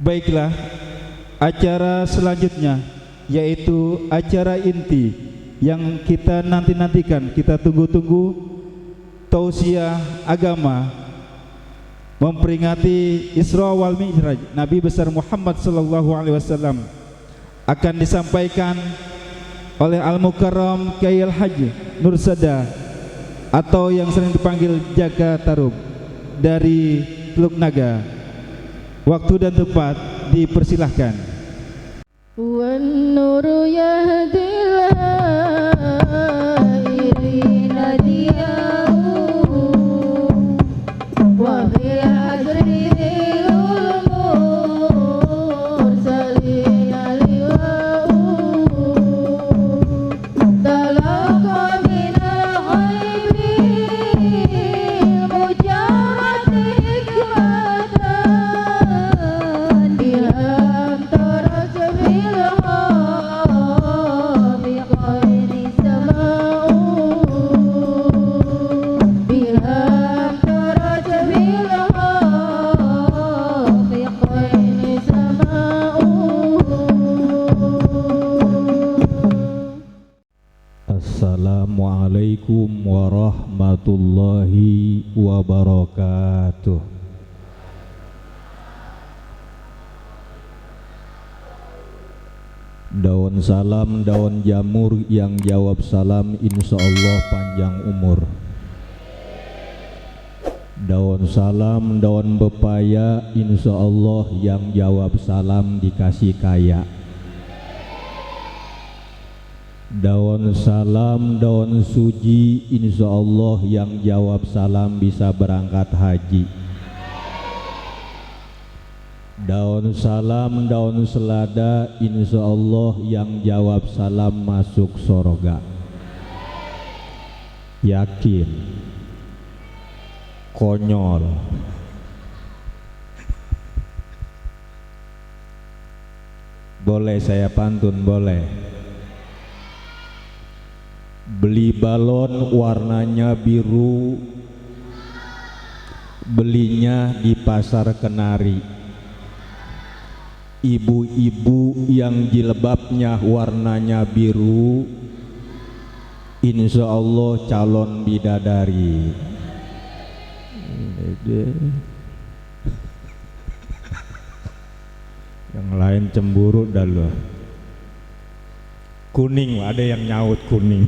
Baiklah, acara selanjutnya yaitu acara inti yang kita nanti-nantikan, kita tunggu-tunggu, tausiah agama memperingati Isra wal Mi'raj Nabi besar Muhammad sallallahu alaihi wasallam akan disampaikan oleh Al-Mukarram Kiai Al-Hajj Nursada atau yang sering dipanggil Jaga Tarub dari Teluk Naga. Waktu dan tempat dipersilahkan. Wan nuru yahdil hairina diyahu wa bil ajri dhilul mursalina liwa'u talaqa minal ghaibi mujarrad hikmatan bilam taras bil biqaini sama'u bilam taras bil biqaini sama'u. Assalamualaikum warahmatullahi wabarakatuh. Daun salam, daun jamur, yang jawab salam insya Allah panjang umur. Daun salam, daun pepaya, insya Allah yang jawab salam dikasih kaya. Daun salam, daun suji, insya Allah yang jawab salam bisa berangkat haji. Daun salam, daun selada, insya Allah yang jawab salam masuk sorga. Yakin? Konyol? Boleh saya pantun? Boleh. Beli balon warnanya biru, belinya di pasar Kenari. Ibu-ibu yang jilbabnya warnanya biru, insya Allah calon bidadari. Yang lain cemburu dah loh. Kuning, ada yang nyaut kuning.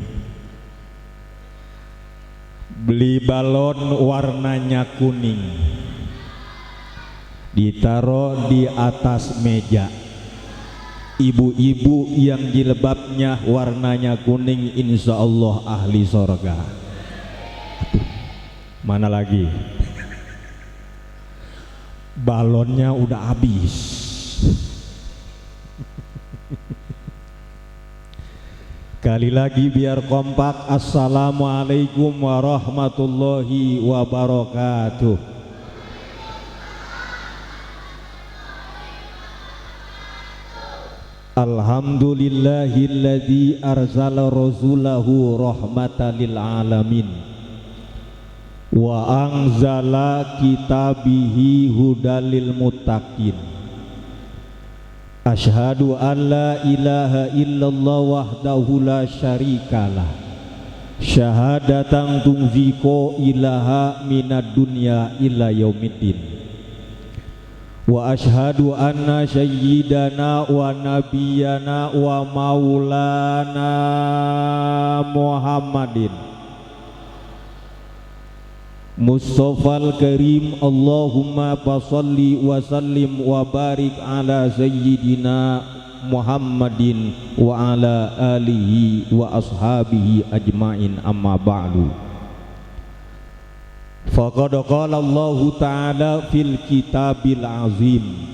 Beli balon warnanya kuning, ditaruh di atas meja. Ibu-ibu yang jilbabnya warnanya kuning insya Allah ahli sorga. Mana lagi? Balonnya udah habis. Kali lagi biar kompak. Assalamualaikum warahmatullahi wabarakatuh. Alhamdulillahilladzi arsala rasulahu rahmatan lil alamin wa anzala kitabihi hudalil muttaqin. Asyhadu an la ilaha illallah wahdahu la syarikalah syahadatan tunziko ilaha minad dunya ila yaumiddin. Wa asyhadu anna sayyidana wa nabiyana wa maulana Muhammadin Mustafal Karim. Allahumma fasalli wa sallim wa barik ala sayyidina Muhammadin wa ala alihi wa ashabihi ajmain, amma ba'du. Faqad qala Allah ta'ala fil kitabil azim.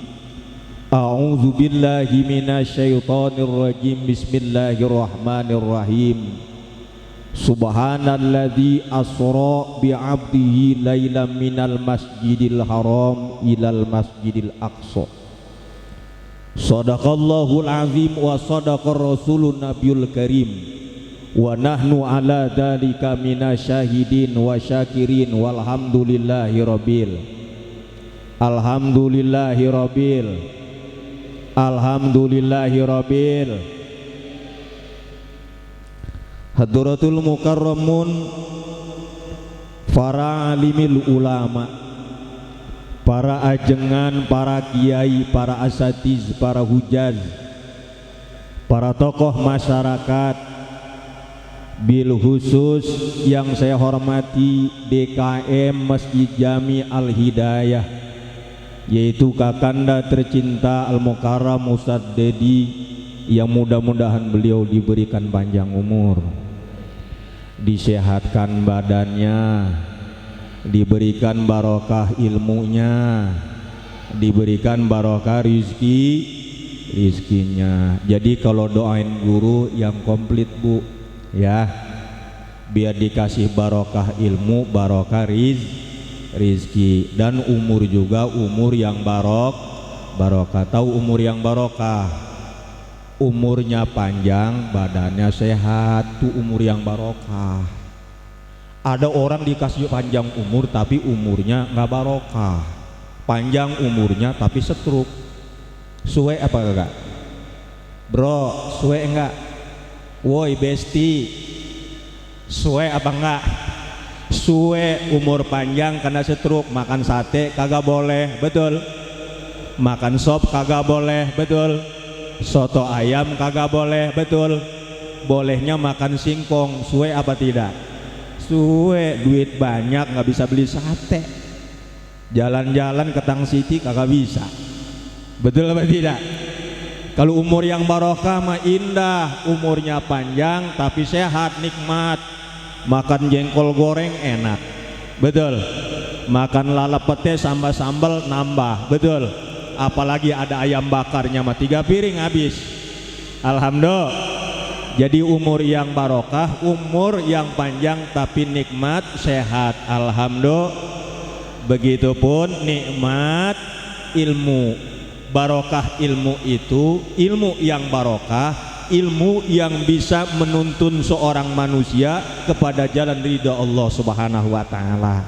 A'udzu billahi minasyaitonir rajim. Bismillahirrahmanirrahim. Subhanalladzi asra bi'abdihi lailan minal masjidil haram ilal masjidil aqsa. Shadaqallahul azim wa sadaqar rasulun nabiyul karim. Wa nahnu ala dzalika minasyahidin wa syakirin walhamdulillahi rabbil. Alhamdulillahi rabbil Alhamdulillahirabbil Hadratul mukarramun, para alimil ulama, para ajengan, para kiai, para asatiz, para hujaz, para tokoh masyarakat, bil khusus yang saya hormati DKM Masjid Jami Al Hidayah, yaitu kakanda tercinta Al Mukarram Ustadz Dedi, yang mudah-mudahan beliau diberikan panjang umur, disehatkan badannya, diberikan barokah ilmunya, diberikan barokah rizkinya. Jadi kalau doain guru yang komplit Bu ya, biar dikasih barokah ilmu, barokah rizki, dan umur juga umur yang barokah. Tahu umur yang barokah? Umurnya panjang, badannya sehat, tuh umur yang barokah. Ada orang dikasih panjang umur tapi umurnya nggak barokah, panjang umurnya tapi stroke. Suwe apa enggak? Bro, suwe enggak? Woi besti, suwe apa enggak? Suwe umur panjang karena stroke, makan sate kagak boleh, betul? Makan sop kagak boleh, betul? Soto ayam kagak boleh, betul? Bolehnya makan singkong. Suwe apa tidak? Suwe, duit banyak nggak bisa beli sate, jalan-jalan ke Tang City kagak bisa, betul apa tidak? Kalau umur yang barokah mah indah, umurnya panjang tapi sehat, nikmat. Makan jengkol goreng enak, betul? Makan lalap pete sambal-sambal nambah, betul? Apalagi ada ayam bakarnya mah 3 piring habis. Alhamdulillah. Jadi umur yang barokah, umur yang panjang tapi nikmat, sehat. Alhamdulillah. Begitupun nikmat ilmu, barokah ilmu itu, ilmu yang barokah, ilmu yang bisa menuntun seorang manusia kepada jalan ridha Allah Subhanahu wa taala.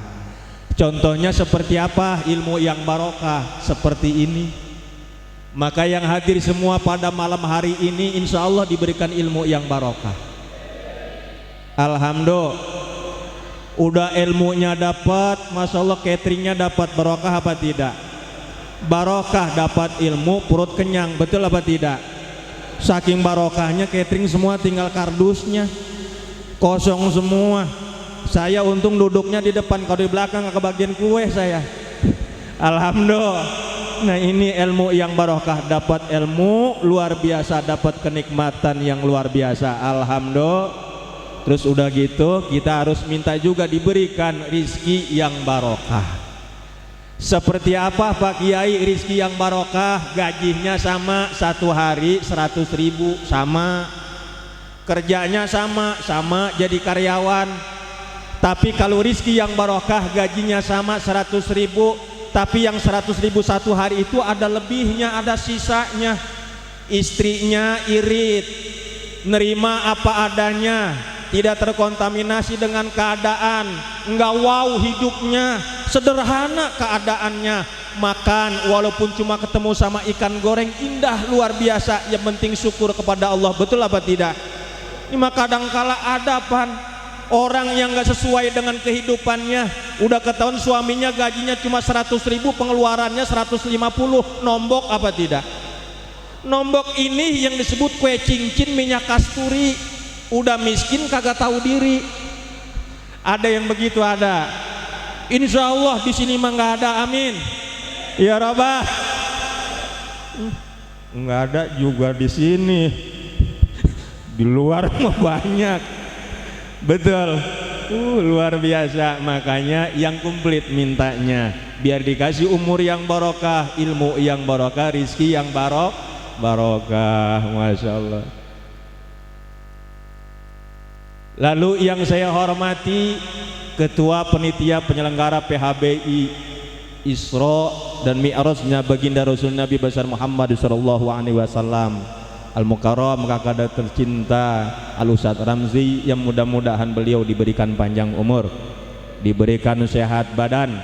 Contohnya seperti apa ilmu yang barokah? Seperti ini. Maka yang hadir semua pada malam hari ini insya Allah diberikan ilmu yang barokah. Alhamdulillah. Udah ilmunya dapat, masya Allah, cateringnya dapat, barokah apa tidak? Barokah, dapat ilmu, perut kenyang, betul apa tidak? Saking barokahnya catering semua tinggal kardusnya kosong semua. Saya untung duduknya di depan, kalau di belakang nggak kebagian kue saya. Alhamdulillah. Nah ini ilmu yang barokah, dapat ilmu luar biasa, dapat kenikmatan yang luar biasa. Alhamdulillah. Terus udah gitu kita harus minta juga diberikan rizki yang barokah. Seperti apa Pak Kiai rizki yang barokah? Gajinya sama, 1 hari 100.000, sama. Kerjanya sama jadi karyawan. Tapi kalau rizki yang barokah gajinya sama 100.000, tapi yang 100.000 1 hari itu ada lebihnya, ada sisanya. Istrinya irit, nerima apa adanya, tidak terkontaminasi dengan keadaan, enggak wow hidupnya, sederhana keadaannya, makan walaupun cuma ketemu sama ikan goreng indah luar biasa, yang penting syukur kepada Allah, betul apa tidak? Ini mah kadangkala ada orang yang gak sesuai dengan kehidupannya, udah ketahuan suaminya gajinya cuma 100.000, pengeluarannya 150, nombok apa tidak? Nombok ini yang disebut kue cincin minyak kasturi. Udah miskin kagak tahu diri. Ada yang begitu, ada. Insya Allah di sini mah nggak ada, amin ya Rabbah. Nggak ada juga di sini, di luar mah banyak, betul. Luar biasa. Makanya yang komplit mintanya, biar dikasih umur yang barokah, ilmu yang barokah, rizki yang barokah. Masya Allah. Lalu yang saya hormati Ketua Penitia Penyelenggara PHBI Isra dan Mi'rajnya baginda Rasul Nabi besar Muhammad sallallahu alaihi wasallam, Al Mukarram kakak tercinta Al Ustadz Ramzi, yang mudah-mudahan beliau diberikan panjang umur, diberikan sehat badan,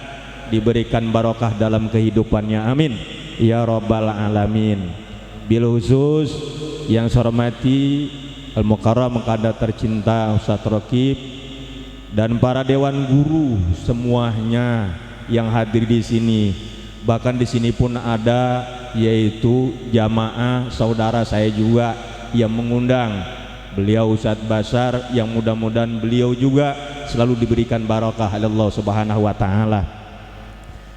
diberikan barokah dalam kehidupannya, amin ya rabbal alamin. Bil khusus yang saya hormati Al-Mukarram Kada tercinta Ustadz Rokib dan para dewan guru semuanya yang hadir di sini. Bahkan di sini pun ada yaitu jamaah saudara saya juga yang mengundang beliau Ustadz Basar, yang mudah-mudahan beliau juga selalu diberikan barokah oleh Allah Subhanahu wa taala.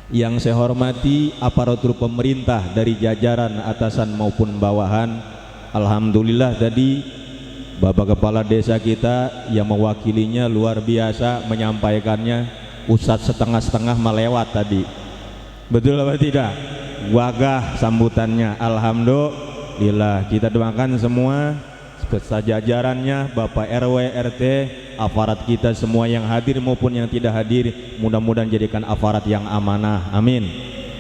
Yang saya hormati aparatur pemerintah dari jajaran atasan maupun bawahan. Alhamdulillah tadi Bapak Kepala Desa kita yang mewakilinya luar biasa menyampaikannya. Ustadz setengah-setengah melewat tadi. Betul apa tidak? Wagah sambutannya. Alhamdulillah. Kita doakan semua beserta jajarannya, Bapak RW, RT, aparat kita semua yang hadir maupun yang tidak hadir, mudah-mudahan jadikan aparat yang amanah. Amin.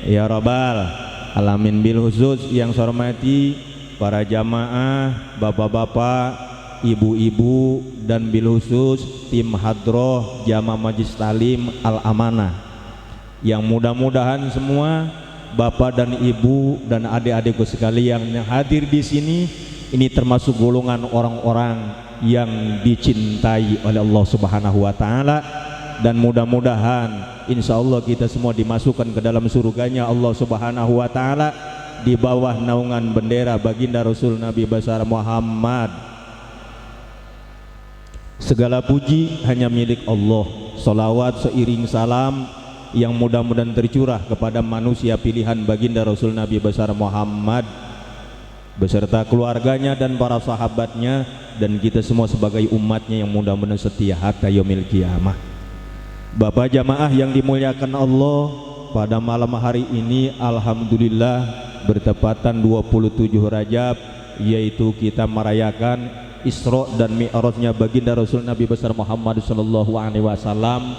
Ya Rabbal Alamin. Bil khusus yang saya hormati para jamaah, bapak-bapak, ibu-ibu, dan bil khusus tim hadroh Jamaah Majlis Talim Al-Amanah, yang mudah-mudahan semua bapak dan ibu dan adik-adikku sekalian yang hadir di sini ini termasuk golongan orang-orang yang dicintai oleh Allah Subhanahu wa taala, dan mudah-mudahan insya Allah kita semua dimasukkan ke dalam surganya Allah Subhanahu wa taala di bawah naungan bendera baginda Rasul Nabi besar Muhammad. Segala puji hanya milik Allah. Salawat seiring salam yang mudah-mudahan tercurah kepada manusia pilihan baginda Rasul Nabi besar Muhammad beserta keluarganya dan para sahabatnya, dan kita semua sebagai umatnya yang mudah-mudahan setia hatta yaumil qiyamah. Bapak jamaah yang dimuliakan Allah, pada malam hari ini alhamdulillah bertepatan 27 Rajab, yaitu kita merayakan Isra dan Mi'rajnya baginda Rasul Nabi besar Muhammad sallallahu alaihi wasallam.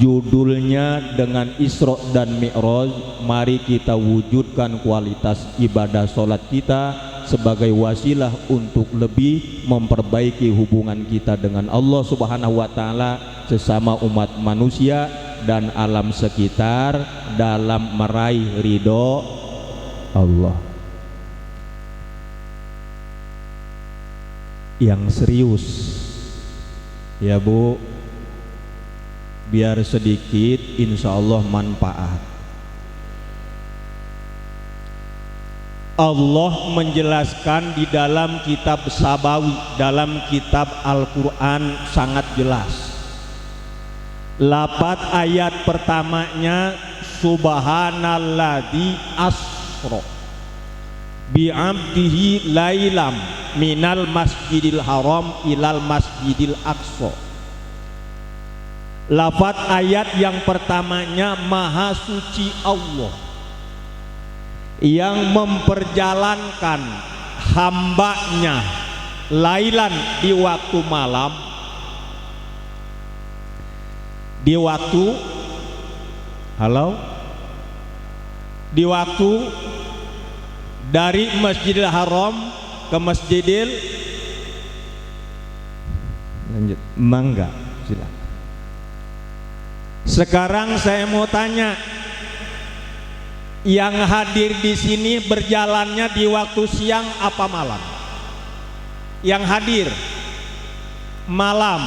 Judulnya dengan Isra dan Mi'raj, mari kita wujudkan kualitas ibadah salat kita sebagai wasilah untuk lebih memperbaiki hubungan kita dengan Allah Subhanahu wa taala, sesama umat manusia dan alam sekitar dalam meraih ridho Allah. Yang serius ya Bu, biar sedikit insya Allah manfaat. Allah menjelaskan di dalam kitab Sabawi, dalam kitab Al-Quran sangat jelas. Lapat ayat pertamanya Subhanalladzi asra bi'abdihi lailam minal masjidil haram ilal masjidil aqsa. Lafaz ayat yang pertamanya maha suci Allah yang memperjalankan hambanya lailan di waktu malam, di waktu di waktu dari Masjidil Haram ke Masjidil lanjut mangga silakan. Sekarang saya mau tanya, yang hadir di sini berjalannya di waktu siang apa malam? Yang hadir malam,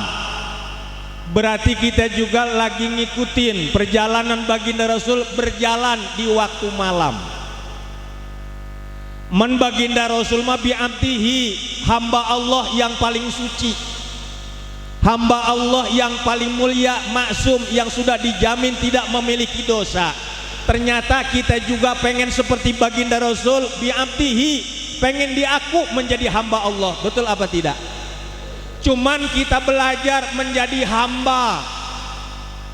berarti kita juga lagi ngikutin perjalanan baginda Rasul berjalan di waktu malam. Man baginda Rasul ma bi'abdihi, hamba Allah yang paling suci, hamba Allah yang paling mulia, maksum, yang sudah dijamin tidak memiliki dosa. Ternyata kita juga pengen seperti baginda Rasul bi'abdihi, pengen diaku menjadi hamba Allah. Betul apa tidak? Cuman kita belajar menjadi hamba,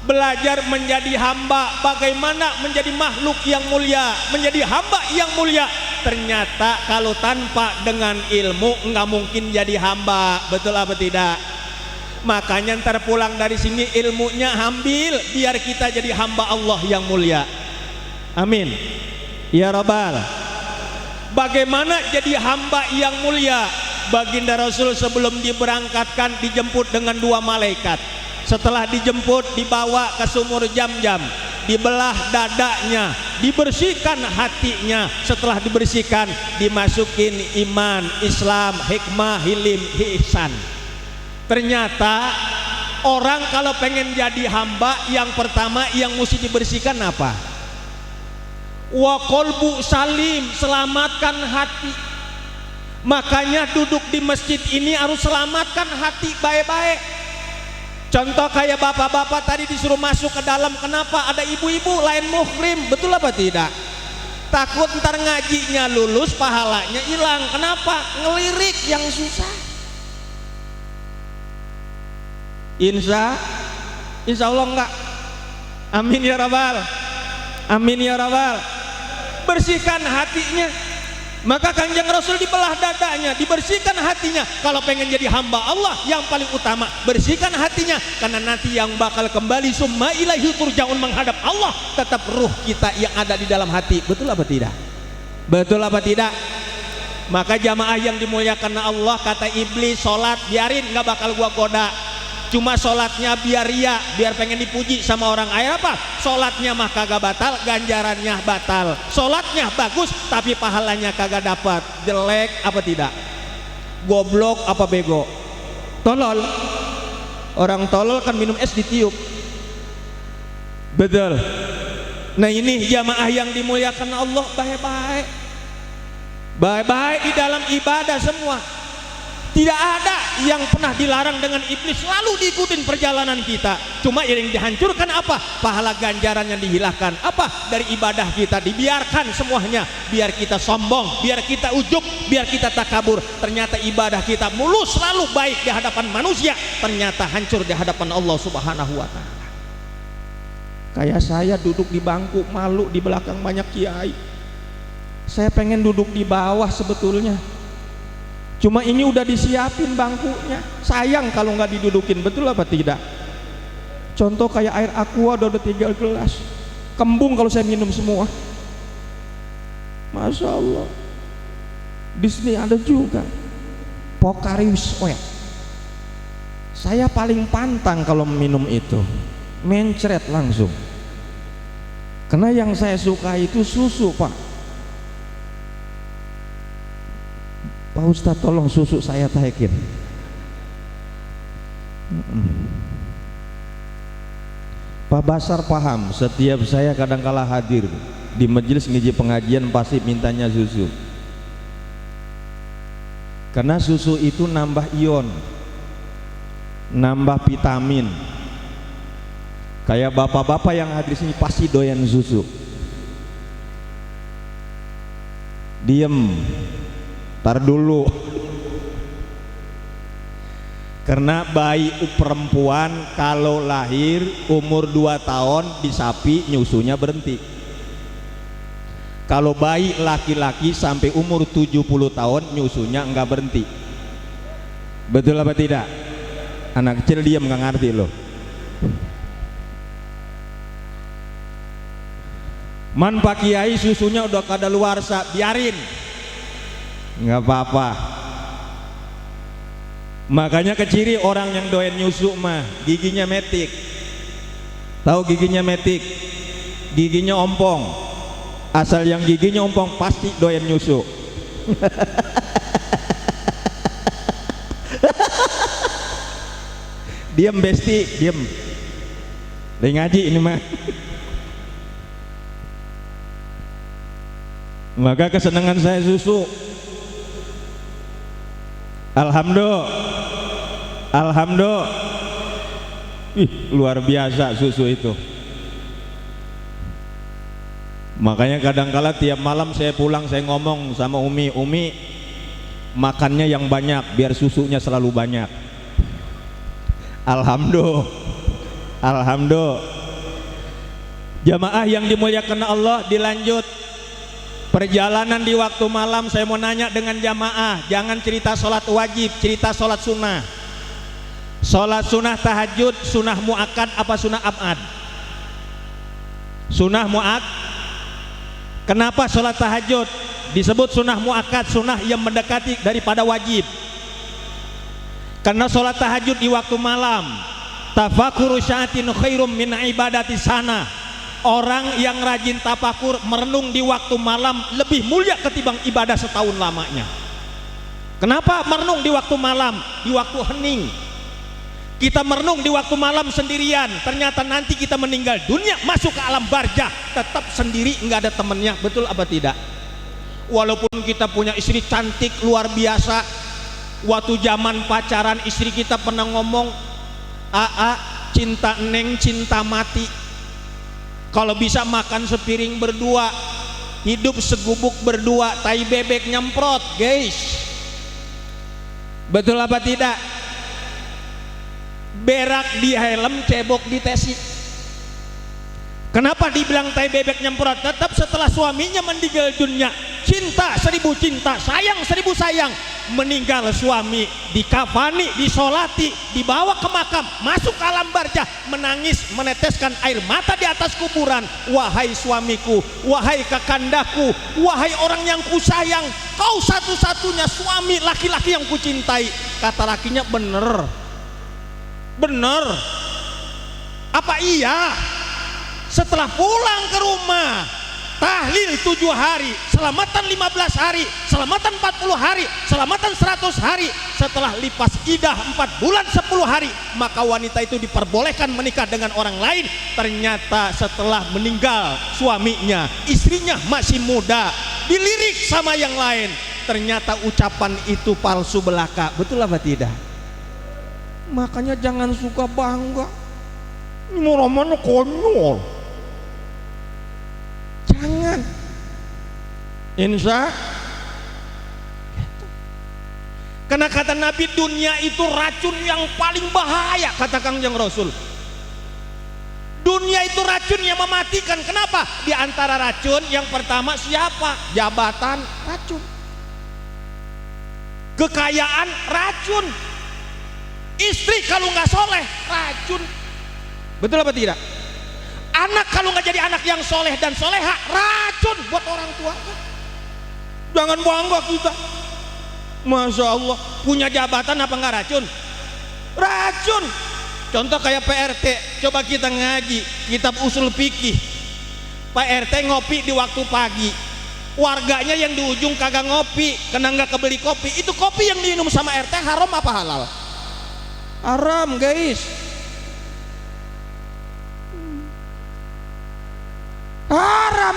belajar menjadi hamba, bagaimana menjadi makhluk yang mulia, menjadi hamba yang mulia. Ternyata kalau tanpa dengan ilmu nggak mungkin jadi hamba. Betul apa tidak? Makanya ntar pulang dari sini ilmunya ambil, biar kita jadi hamba Allah yang mulia. Amin ya Rabbal. Bagaimana jadi hamba yang mulia? Baginda Rasul sebelum diberangkatkan dijemput dengan 2 malaikat. Setelah dijemput dibawa ke sumur Jam-Jam. dibelah dadanya, dibersihkan hatinya. Setelah dibersihkan, dimasukin iman, Islam, hikmah, hilim, ihsan. Ternyata orang kalau pengen jadi hamba, yang pertama yang mesti dibersihkan apa? Wa qalbu salim, selamatkan hati. Makanya duduk di masjid ini harus selamatkan hati baik-baik. Contoh kayak bapak-bapak tadi disuruh masuk ke dalam, kenapa? Ada ibu-ibu lain muhrim, betul apa tidak? Takut ntar ngajinya lulus, pahalanya hilang. Kenapa? Ngelirik yang susah. Insya Allah enggak. Amin ya rabbal. Amin ya rabbal. Bersihkan hatinya. Maka Kanjeng Rasul dibelah dadanya, dibersihkan hatinya. Kalau pengen jadi hamba Allah, yang paling utama bersihkan hatinya, karena nanti yang bakal kembali summa ilaihi turja'un, menghadap Allah, tetap ruh kita yang ada di dalam hati. Betul apa tidak? Betul apa tidak? Maka jamaah yang dimuliakan Allah, kata iblis, sholat biarin, nggak bakal gua goda. Cuma sholatnya biar ria, biar pengen dipuji sama orang. Ayo apa? Sholatnya mah kagak batal, ganjarannya batal. Sholatnya bagus, tapi pahalanya kagak dapat. Jelek apa tidak? Goblok apa bego? Tolol. Orang tolol kan minum es ditiup. Betul. Nah ini jamaah yang dimuliakan Allah, baik-baik. Baik-baik di dalam ibadah semua. Tidak ada yang pernah dilarang dengan iblis, selalu diikutin perjalanan kita. Cuma yang dihancurkan apa? Pahala ganjaran yang dihilangkan. Apa? Dari ibadah kita dibiarkan semuanya, biar kita sombong, biar kita ujub, biar kita takabur. Ternyata ibadah kita mulus selalu baik di hadapan manusia, ternyata hancur di hadapan Allah Subhanahu wa ta'ala. Kayak saya duduk di bangku, malu di belakang banyak kiai. Saya pengen duduk di bawah sebetulnya. Cuma ini udah disiapin bangkunya, sayang kalau nggak didudukin. Betul apa tidak? Contoh kayak air aqua udah 3 gelas, kembung kalau saya minum semua. Masya Allah. Di sini ada juga Pocarius Oil. Saya paling pantang kalau minum itu, mencret langsung. Karena yang saya suka itu susu, Pak. Pak Ustadz tolong susu saya taikin. Pak Basar paham, setiap saya kadangkala hadir di majelis ngiji pengajian pasti mintanya susu. Karena susu itu nambah ion, nambah vitamin. Kayak bapak-bapak yang hadir sini pasti doyan susu. Diem, tar dulu. Karena bayi perempuan kalau lahir umur 2 tahun di sapi nyusunya berhenti. Kalau bayi laki-laki sampai umur 70 tahun nyusunya enggak berhenti. Betul apa tidak? Anak kecil diam nggak ngerti loh. Man Pak Kiai susunya udah kadaluarsa, biarin, nggak apa-apa. Makanya keciri orang yang doyan nyusu mah giginya metik. Tahu giginya metik? Giginya ompong. Asal yang giginya ompong pasti doyan nyusu. Diam besti, diam. Lagi ngaji ini mah. Maka kesenangan saya susu. Alhamdulillah. Alhamdulillah. Luar biasa susu itu. Makanya kadangkala tiap malam saya pulang saya ngomong sama Umi, Umi makannya yang banyak biar susunya selalu banyak. Alhamdulillah. Alhamdulillah. Jamaah yang dimuliakan Allah, dilanjut perjalanan di waktu malam. Saya mau nanya dengan jamaah, jangan cerita sholat wajib, cerita sholat sunnah. Sholat sunnah tahajud, sunnah muakkad apa sunnah abad? Sunnah muakkad. Kenapa sholat tahajud disebut sunnah muakkad, sunnah yang mendekati daripada wajib? Karena sholat tahajud di waktu malam, tafakuru syaatin khairum min ibadati sana. orang yang rajin tafakur merenung di waktu malam lebih mulia ketimbang ibadah setahun lamanya. Kenapa merenung di waktu malam, di waktu hening? Kita merenung di waktu malam sendirian, ternyata nanti kita meninggal dunia masuk ke alam barzah tetap sendiri, nggak ada temennya. Betul apa tidak? Walaupun kita punya istri cantik luar biasa, waktu zaman pacaran istri kita pernah ngomong, "Aa, cinta neng cinta mati. Kalau bisa makan sepiring berdua, hidup segubuk berdua, tai bebek nyemprot, guys." Betul apa tidak? Berak di helm, cebok di tesi. Kenapa dibilang tai bebek nyemprot? Tetap setelah suaminya meninggal dunia, cinta 1000 cinta, sayang 1000 sayang. Meninggal suami, dikafani, disolati, dibawa ke makam, masuk ke alam barzah, menangis, meneteskan air mata di atas kuburan. Wahai suamiku, wahai kakandaku, wahai orang yang kusayang, kau satu-satunya suami laki-laki yang kucintai. Kata lakinya, bener, bener. Apa iya? Setelah pulang ke rumah, tahlil 7 hari, selamatan 15 hari, selamatan 40 hari, selamatan 100 hari. Setelah lipas idah 4 bulan 10 hari, maka wanita itu diperbolehkan menikah dengan orang lain. Ternyata setelah meninggal suaminya, istrinya masih muda, dilirik sama yang lain. Ternyata ucapan itu palsu belaka. Betul apa tidak? Makanya jangan suka bangga. Ini namanya konyol. Jangan. Insya. Karena kata Nabi, dunia itu racun yang paling bahaya, kata Kangjeng Rasul. Dunia itu racun yang mematikan. Kenapa? Di antara racun yang pertama siapa? Jabatan, racun. Kekayaan, racun. Istri kalau nggak soleh, racun. Betul apa tidak? Anak kalau nggak jadi anak yang soleh dan soleha, racun buat orang tua. Jangan bangga kita. Masya Allah, punya jabatan apa nggak racun? Racun. Contoh kayak PRT, coba kita ngaji kitab usul fikih. PRT ngopi di waktu pagi, warganya yang di ujung kagak ngopi, karena nggak kebeli kopi. Itu kopi yang diminum sama RT haram apa halal? Haram, guys. Haram.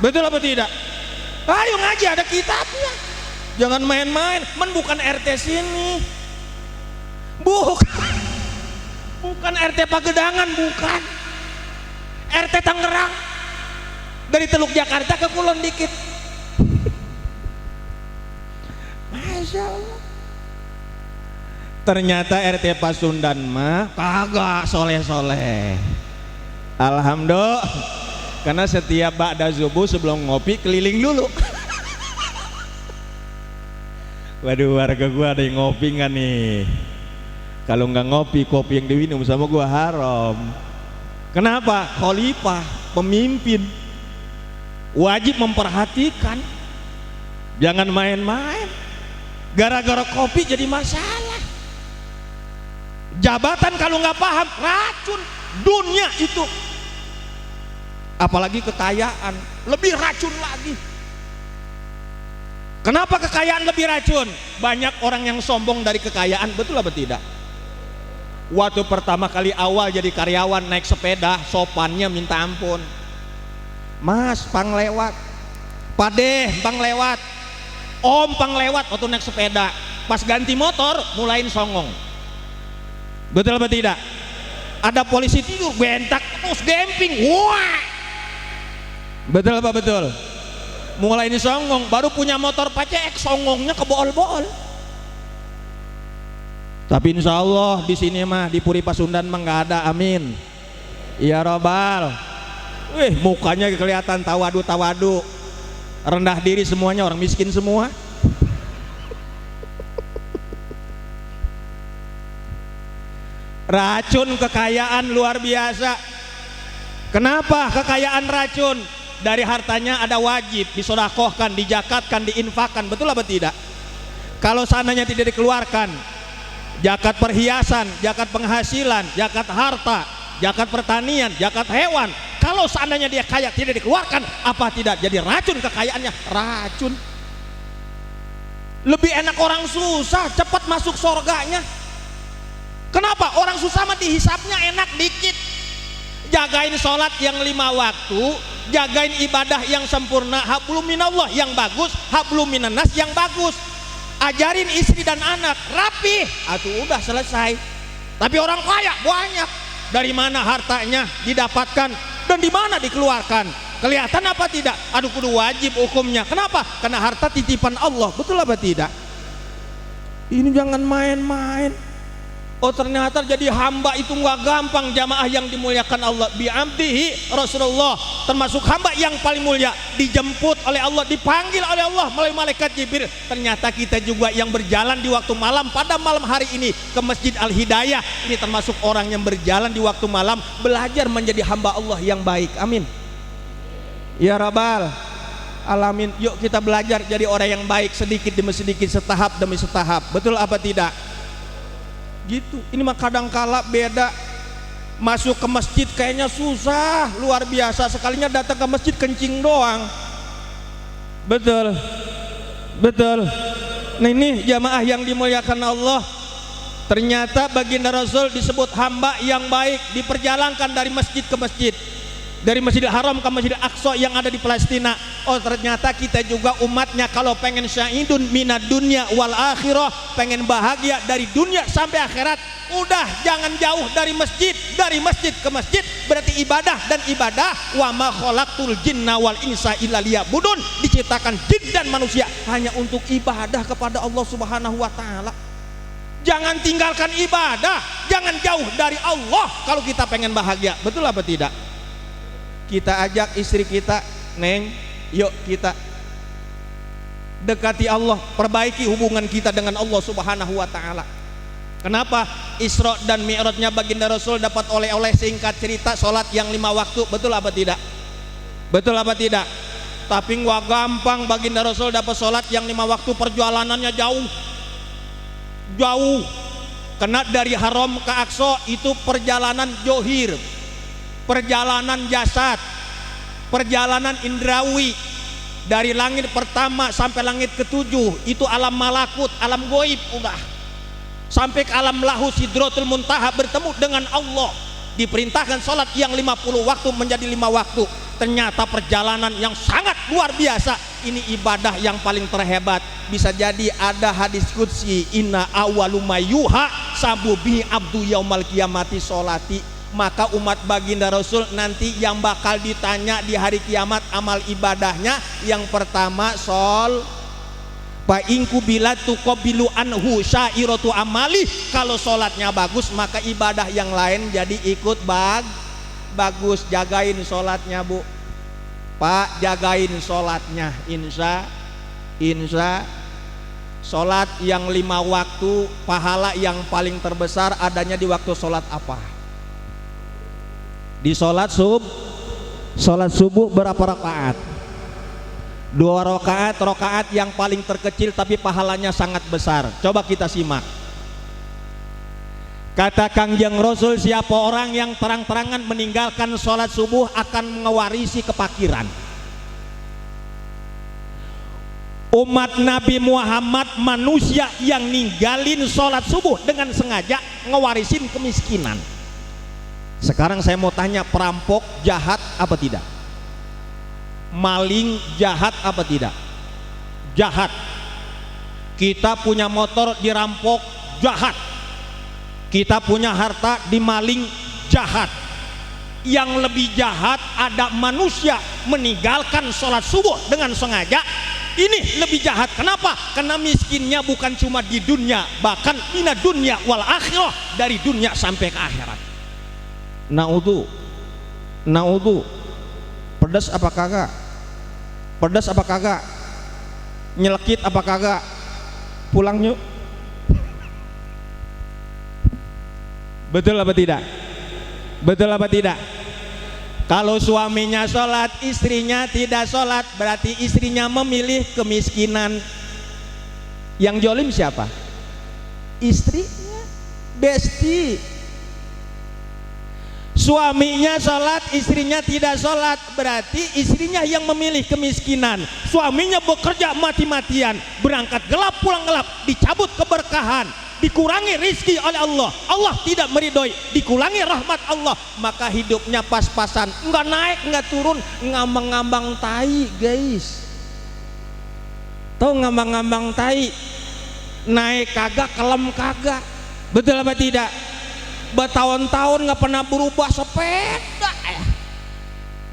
Betul apa tidak? Ayo ngaji, ada kitabnya. Jangan main-main. Bukan RT sini, bukan RT Pagedangan, bukan RT Tangerang. Dari Teluk Jakarta ke Kulon dikit. Masya Allah. Ternyata RT Pasundan mah kagak soleh-soleh. Alhamdulillah. Karena setiap ba'da subuh sebelum ngopi keliling dulu. Waduh, warga gua ada yang ngopi nggak nih? Kalau nggak ngopi, kopi yang diminum sama gua haram. Kenapa? Khalifah, pemimpin, wajib memperhatikan. Jangan main-main. Gara-gara kopi jadi masalah. Jabatan kalau nggak paham, racun. Dunia itu, apalagi kekayaan, lebih racun lagi. Kenapa kekayaan lebih racun? Banyak orang yang sombong dari kekayaan. Betul apa tidak? Waktu pertama kali awal jadi karyawan naik sepeda, sopannya minta ampun. Mas, pang lewat. Padeh, pang lewat. Om, pang lewat. Waktu naik sepeda, pas ganti motor mulain songong. Betul apa tidak? Ada polisi tidur, bentak terus gemping. Wah. Betul apa betul? Mulai ini songong, baru punya motor pacek, songongnya kebool-bool. Tapi insya Allah di sini mah di Puri Pasundan mah nggak ada, amin. Ya Robbal. Wih, mukanya kelihatan tawadu, rendah diri semuanya, orang miskin semua. Racun kekayaan luar biasa. Kenapa kekayaan racun? Dari hartanya ada wajib disodakohkan, dijakatkan, diinfakkan. Betul apa tidak? Kalau sananya tidak dikeluarkan, zakat perhiasan, zakat penghasilan, zakat harta, zakat pertanian, zakat hewan, kalau seandainya dia kaya tidak dikeluarkan, apa tidak jadi racun kekayaannya? Racun. Lebih enak orang susah cepat masuk surganya. Kenapa? Orang susah mah dihisapnya enak dikit. Jagain sholat yang 5 waktu, jagain ibadah yang sempurna, hablum minallah yang bagus, hablum minannas yang bagus. Ajarin istri dan anak rapi, atuh udah selesai. Tapi orang kaya banyak, dari mana hartanya didapatkan dan di mana dikeluarkan? Kelihatan apa tidak? Aduh, kudu wajib hukumnya. Kenapa? Karena harta titipan Allah. Betul apa tidak? Ini jangan main-main. Oh, ternyata jadi hamba itu nggak gampang, jamaah yang dimuliakan Allah. Bi'amdihi Rasulullah, termasuk hamba yang paling mulia, dijemput oleh Allah, dipanggil oleh Allah melalui malaikat Jibril. Ternyata kita juga yang berjalan di waktu malam pada malam hari ini ke Masjid Al-Hidayah, ini termasuk orang yang berjalan di waktu malam belajar menjadi hamba Allah yang baik. Amin ya Rabbal Alamin. Yuk kita belajar jadi orang yang baik, sedikit demi sedikit, setahap demi setahap. Betul apa tidak? Gitu. Ini mah kadangkala beda. Masuk ke masjid kayaknya susah luar biasa, sekalinya datang ke masjid kencing doang. Betul, betul. Nah ini jamaah yang dimuliakan Allah, ternyata baginda Rasul disebut hamba yang baik, diperjalankan dari masjid ke masjid, dari Masjidil Haram ke Masjidil Aqsa yang ada di Palestina. Oh, ternyata kita juga umatnya kalau pengen syahidun minad dunya wal akhirah, pengen bahagia dari dunia sampai akhirat, udah jangan jauh dari masjid ke masjid. Berarti ibadah dan ibadah. Wa ma khalaqtul jinna wal insa illa liya'budun, diciptakan jin dan manusia hanya untuk ibadah kepada Allah Subhanahu wa taala. Jangan tinggalkan ibadah, jangan jauh dari Allah kalau kita pengen bahagia. Betul apa tidak? Kita ajak istri kita, Neng, yuk kita dekati Allah, perbaiki hubungan kita dengan Allah Subhanahu wa taala. Kenapa? Isra dan Mi'rajnya baginda Rasul dapat oleh-oleh, singkat cerita salat yang 5 waktu. Betul apa tidak? Betul apa tidak? Tapi nggak gampang baginda Rasul dapat salat yang 5 waktu, perjalanannya jauh. Jauh. Karena dari Haram ke Aqsa itu perjalanan johir, perjalanan jasad, perjalanan indrawi. Dari langit pertama sampai langit ke-7 itu alam malakut, alam goib, udah sampai ke alam lahu sidratul muntaha, bertemu dengan Allah. Diperintahkan sholat yang 50 waktu menjadi 5 waktu. Ternyata perjalanan yang sangat luar biasa. Ini ibadah yang paling terhebat. Bisa jadi ada hadis qudsi, inna awwalu mayyuha sabubi abdu yaumal qiyamati sholati. Maka umat baginda Rasul nanti yang bakal ditanya di hari kiamat amal ibadahnya, yang pertama sol fa inku bila tuqabilu anhu syairatu amali. Kalau sholatnya bagus maka ibadah yang lain jadi ikut bagus. Jagain sholatnya Bu, Pak, jagain sholatnya. Insya sholat yang 5 waktu, pahala yang paling terbesar adanya di waktu sholat apa? Di sholat subuh berapa rakaat? 2 rakaat, rakaat yang paling terkecil tapi pahalanya sangat besar. Coba kita simak. Kata Kangjeng Rasul, siapa orang yang terang-terangan meninggalkan sholat subuh akan mewarisi kepakiran. Umat Nabi Muhammad manusia yang ninggalin sholat subuh dengan sengaja ngewarisin kemiskinan. Sekarang saya mau tanya, perampok jahat apa tidak? Maling jahat apa tidak? Jahat. Kita punya motor dirampok, jahat. Kita punya harta dimaling, jahat. Yang lebih jahat ada manusia meninggalkan sholat subuh dengan sengaja. Ini lebih jahat. Kenapa? Karena miskinnya bukan cuma di dunia, bahkan minad dunya wal akhirah, dari dunia sampai ke akhirat. Naudhu, pedas apa kagak? Pedas apa kagak? Nyelekit apa kagak? Pulang yuk. Betul apa tidak? Betul apa tidak? Kalau suaminya sholat, istrinya tidak sholat, berarti istrinya memilih kemiskinan. Yang jolim siapa? Istrinya, besti. Suaminya sholat, istrinya tidak sholat, berarti istrinya yang memilih kemiskinan. Suaminya bekerja mati-matian, berangkat gelap pulang gelap, dicabut keberkahan, dikurangi rizki oleh Allah, Allah tidak meridhoi, dikurangi rahmat Allah, maka hidupnya pas-pasan, nggak naik nggak turun, ngambang-ngambang tai guys. Tahu ngambang-ngambang tai, naik kagak, kelem kagak, betul apa tidak? Bertahun-tahun nggak pernah berubah sepeda,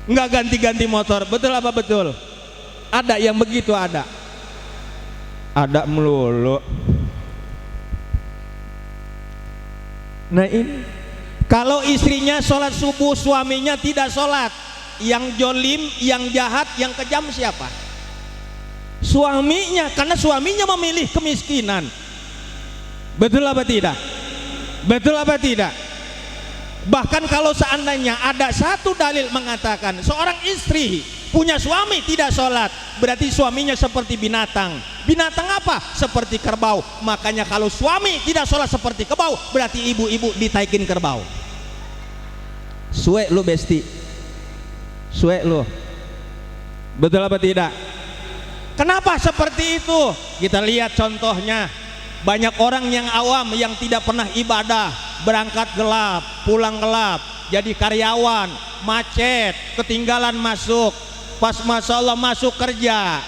nggak ganti-ganti motor, betul apa betul? Ada yang begitu, ada melulu. Nah ini kalau istrinya sholat subuh, suaminya tidak sholat, yang jolim, yang jahat, yang kejam siapa? Suaminya, karena suaminya memilih kemiskinan. Betul apa tidak? Betul apa tidak? Bahkan kalau seandainya ada satu dalil mengatakan seorang istri punya suami tidak sholat, berarti suaminya seperti binatang. Binatang apa? Seperti kerbau. Makanya kalau suami tidak sholat seperti kerbau, berarti ibu-ibu ditaikin kerbau. Suwe lu besti, suwe lu. Betul apa tidak? Kenapa seperti itu? Kita lihat contohnya. Banyak orang yang awam yang tidak pernah ibadah, berangkat gelap, pulang gelap, jadi karyawan, macet, ketinggalan masuk, pas masya Allah masuk kerja,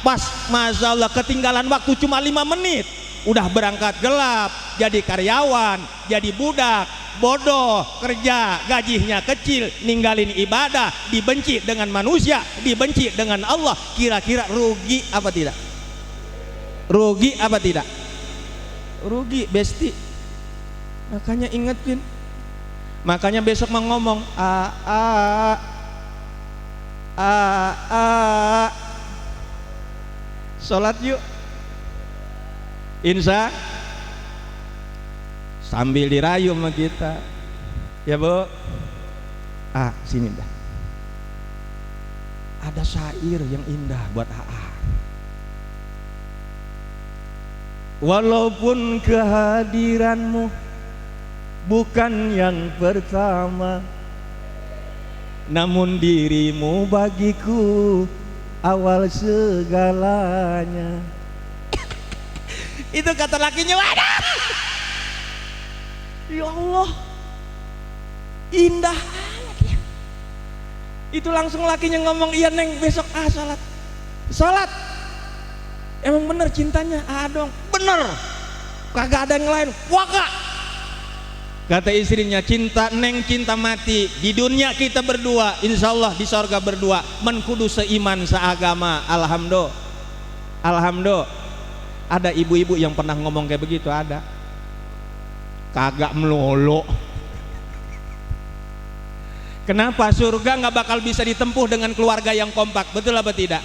pas masya Allah ketinggalan waktu cuma 5 menit, udah berangkat gelap, jadi karyawan, jadi budak, bodoh, kerja, gajinya kecil, ninggalin ibadah, dibenci dengan manusia, dibenci dengan Allah. Kira-kira rugi apa tidak? Rugi apa tidak? Rugi besti. Makanya ingetin, makanya besok mau ngomong sholat yuk, insya sambil dirayu sama kita ya bu. Sini dah, ada syair yang indah buat walaupun kehadiranmu bukan yang pertama, namun dirimu bagiku awal segalanya. Itu kata lakinya, wadah, ya Allah, indah amat ya. Itu langsung lakinya ngomong, iya neng besok salat. Emang bener cintanya? Dong, bener. Kagak ada yang lain. Waka. Kata istrinya, cinta neng cinta mati. Di dunia kita berdua, insya Allah di sorga berdua. Menkudu seiman seagama. Alhamdulillah. Alhamdulillah. Ada ibu-ibu yang pernah ngomong kayak begitu, ada. Kagak melulu. Kenapa? Surga nggak bakal bisa ditempuh dengan keluarga yang kompak. Betul apa tidak?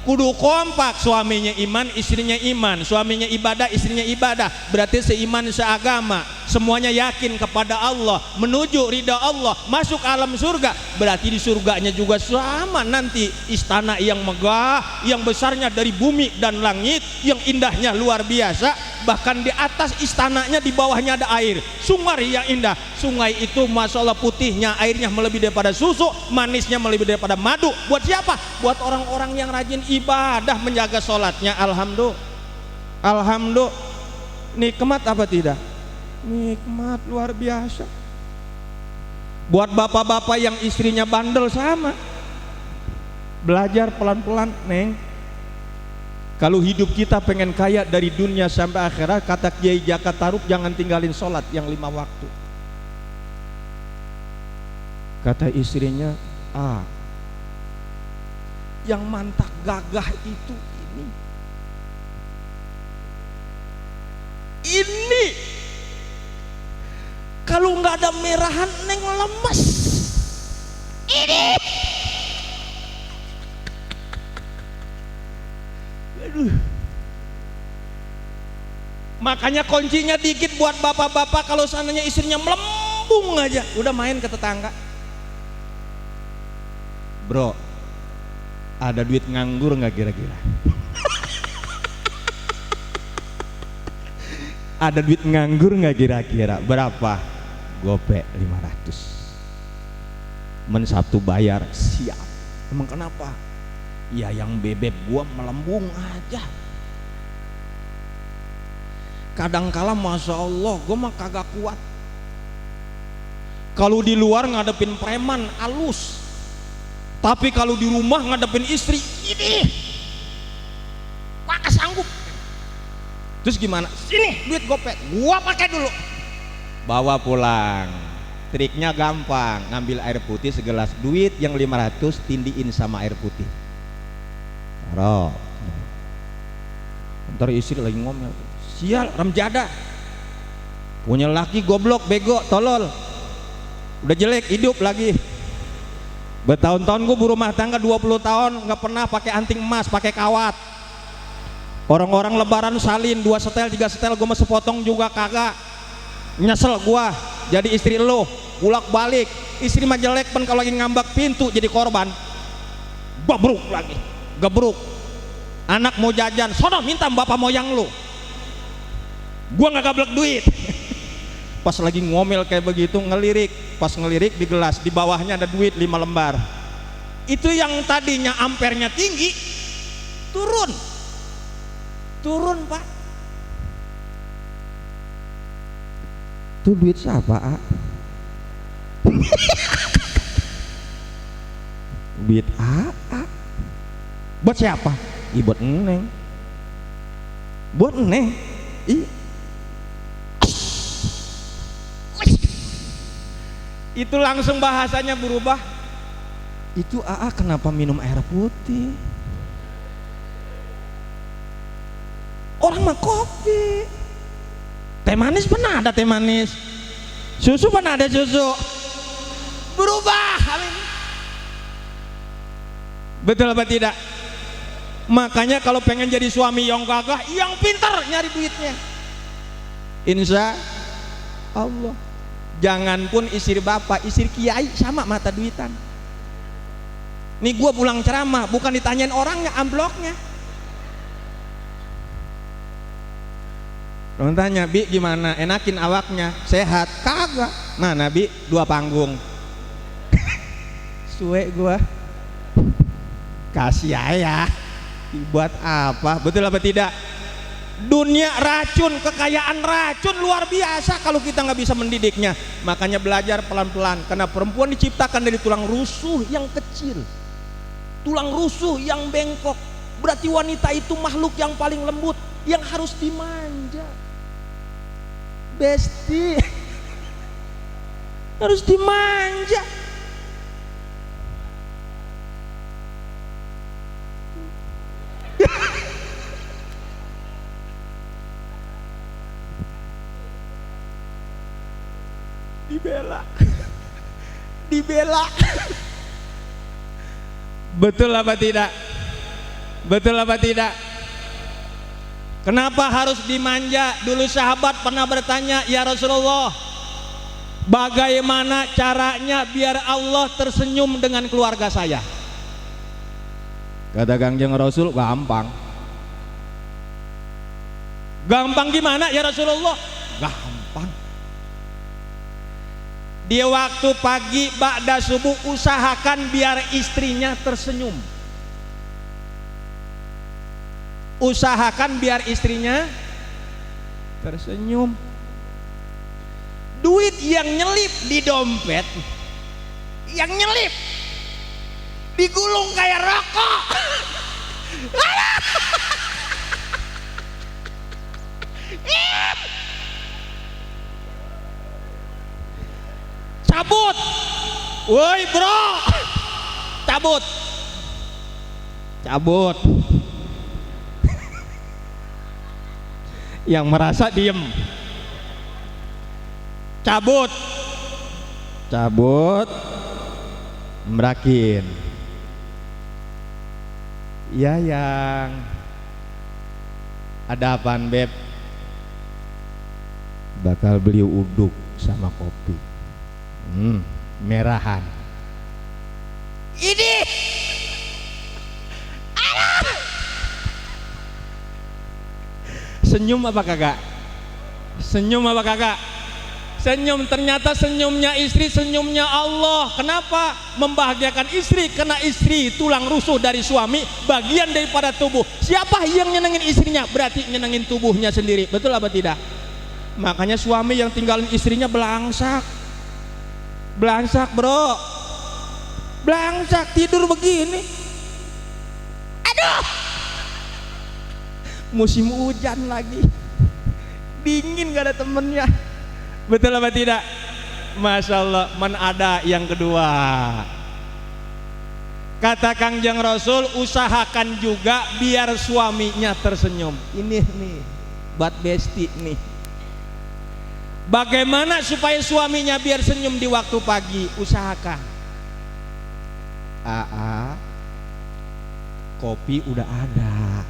Kudu kompak, suaminya iman, istrinya iman, suaminya ibadah, istrinya ibadah, berarti seiman seagama, semuanya yakin kepada Allah, menuju ridha Allah, masuk alam surga, berarti di surganya juga sama nanti, istana yang megah, yang besarnya dari bumi dan langit, yang indahnya luar biasa, bahkan di atas istananya di bawahnya ada air, sungai yang indah, sungai itu masya Allah putihnya, airnya melebihi daripada susu, manisnya melebihi daripada madu. Buat siapa? Buat orang-orang yang rajin ibadah, menjaga sholatnya. Alhamdulillah. Alhamdulillah. Nikmat apa tidak? Nikmat luar biasa. Buat bapak-bapak yang istrinya bandel, sama, belajar pelan-pelan neng. Kalau hidup kita pengen kaya dari dunia sampai akhirat, kata Kiai Jaka Tarub, jangan tinggalin sholat yang 5 waktu. Kata istrinya, yang mantap gagah itu ini kalau nggak ada merahan neng lemes ini. Aduh. Makanya kuncinya dikit buat bapak-bapak, kalau seandainya istrinya melembung aja udah main ke tetangga, bro ada duit nganggur nggak kira-kira? Ada duit nganggur nggak kira-kira? Berapa? Gope 500. men Sabtu bayar. Siap. Emang kenapa? Ya yang bebek gua melembung aja. Kadangkala masya Allah gua mah kagak kuat. Kalau di luar ngadepin preman alus, tapi kalau di rumah ngadepin istri ini kagak sanggup. Terus gimana? Sini duit gopek, gua pakai dulu. Bawa pulang. Triknya gampang, ngambil air putih segelas, duit yang 500 tindiin sama air putih. Taruh. Ntar istri lagi ngomel, sial remjada, punya laki goblok, bego, tolol, udah jelek, hidup lagi. Bertahun-tahun gue berumah tangga 20 tahun nggak pernah pakai anting emas, pakai kawat. Orang-orang lebaran salin 2 setel 3 setel, gue masih potong juga kagak. Nyesel gue jadi istri lo, bolak balik. Istri mah jelek pun kalau lagi ngambak pintu jadi korban. Gabruk lagi, gabruk. Anak mau jajan, sono minta bapak moyang lo. Gue nggak gablek duit. Pas lagi ngomel kayak begitu ngelirik, pas ngelirik di gelas di bawahnya ada duit 5 lembar. Itu yang tadinya ampernya tinggi turun pak. Tuh duit siapa A? Duit A. Buat siapa? Buat Neng. Buat Neng. Itu langsung bahasanya berubah. Itu AA kenapa minum air putih? Orang mah kopi. Teh manis pernah ada teh manis. Susu pernah ada susu. Berubah. Betul apa tidak? Makanya kalau pengen jadi suami yang gagah, yang pintar nyari duitnya. Insya Allah. Jangan pun istri bapak, istri kiai sama mata duitan. Nih gua pulang ceramah bukan ditanyain orangnya, amplopnya. Orang tanya, Bi gimana? Enakin awaknya? Sehat? Kagak. Mana Bi? 2 panggung. Suwe gua. Kasih ya. Buat apa? Betul apa tidak? Dunia racun, kekayaan racun luar biasa kalau kita nggak bisa mendidiknya. Makanya belajar pelan-pelan, karena perempuan diciptakan dari tulang rusuh yang kecil, tulang rusuh yang bengkok. Berarti wanita itu makhluk yang paling lembut, yang harus dimanja. Besti harus dimanja. Dibela. Betul apa tidak? Betul apa tidak? Kenapa harus dimanja? Dulu sahabat pernah bertanya, ya Rasulullah, bagaimana caranya biar Allah tersenyum dengan keluarga saya? Kata Kangjeng Rasul, gampang. Gampang gimana ya Rasulullah? Gampang. Dia waktu pagi ba'da subuh usahakan biar istrinya tersenyum. Usahakan biar istrinya tersenyum. Duit yang nyelip di dompet, yang nyelip digulung kayak rokok. Cabut, woi bro, cabut. Yang merasa diem, cabut, merakin. Ya yang ada apaan beb? Bakal beli uduk sama kopi. Merahan. Ini senyum apa kagak? Senyum apa kagak? Senyum, ternyata senyumnya istri, senyumnya Allah. Kenapa? Membahagiakan istri, karena istri tulang rusuk dari suami, bagian daripada tubuh. Siapa yang nyenengin istrinya? Berarti nyenengin tubuhnya sendiri. Betul apa tidak? Makanya suami yang tinggalin istrinya belangsak. Belangsak bro, belangsak, tidur begini. Aduh, musim hujan lagi, dingin gak ada temennya. Betul apa tidak? Masya Allah. Man ada yang kedua, kata Kangjeng Rasul, usahakan juga biar suaminya tersenyum. Ini nih buat besti nih, bagaimana supaya suaminya biar senyum di waktu pagi. Usahakan kopi udah ada,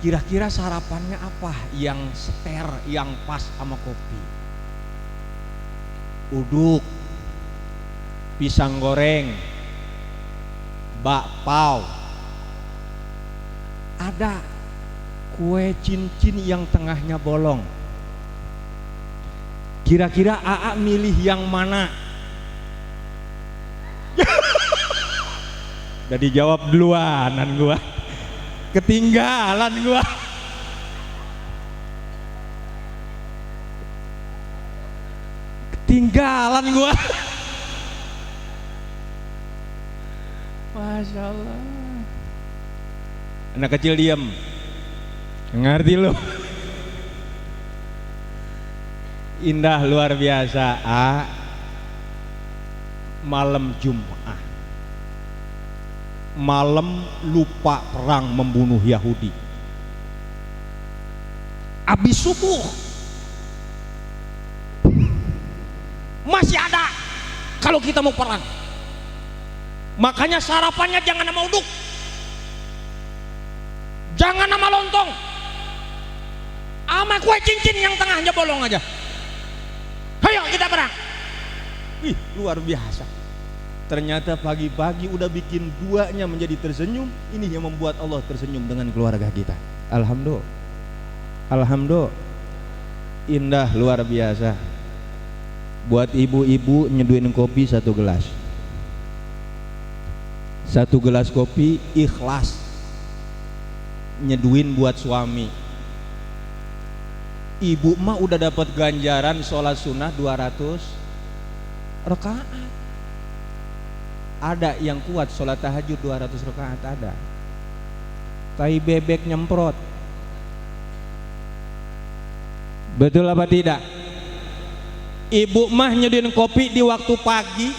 kira-kira sarapannya apa yang seter, yang pas sama kopi? Uduk, pisang goreng, bakpao, ada kue cincin yang tengahnya bolong. Kira-kira AA milih yang mana? Udah dijawab duluanan gua, ketinggalan gua. Ketinggalan gua. Masya Allah. Anak kecil diam, ngerti lo? Indah luar biasa. Malam Jumat, malam lupa perang membunuh Yahudi, habis subuh masih ada kalau kita mau perang. Makanya sarapannya jangan sama uduk, jangan sama lontong, sama kue cincin yang tengahnya bolong aja. Ayo kita perang. Wih, luar biasa. Ternyata pagi-pagi udah bikin duanya menjadi tersenyum. Ini yang membuat Allah tersenyum dengan keluarga kita. Alhamdulillah. Alhamdulillah. Indah luar biasa. Buat ibu-ibu nyeduin kopi 1 gelas. 1 gelas kopi ikhlas nyeduin buat suami. Ibu mah udah dapat ganjaran sholat sunnah 200 rakaat. Ada yang kuat sholat tahajud 200 rakaat ada. Tai bebek nyemprot. Betul apa tidak? Ibu mah nyeduin kopi di waktu pagi,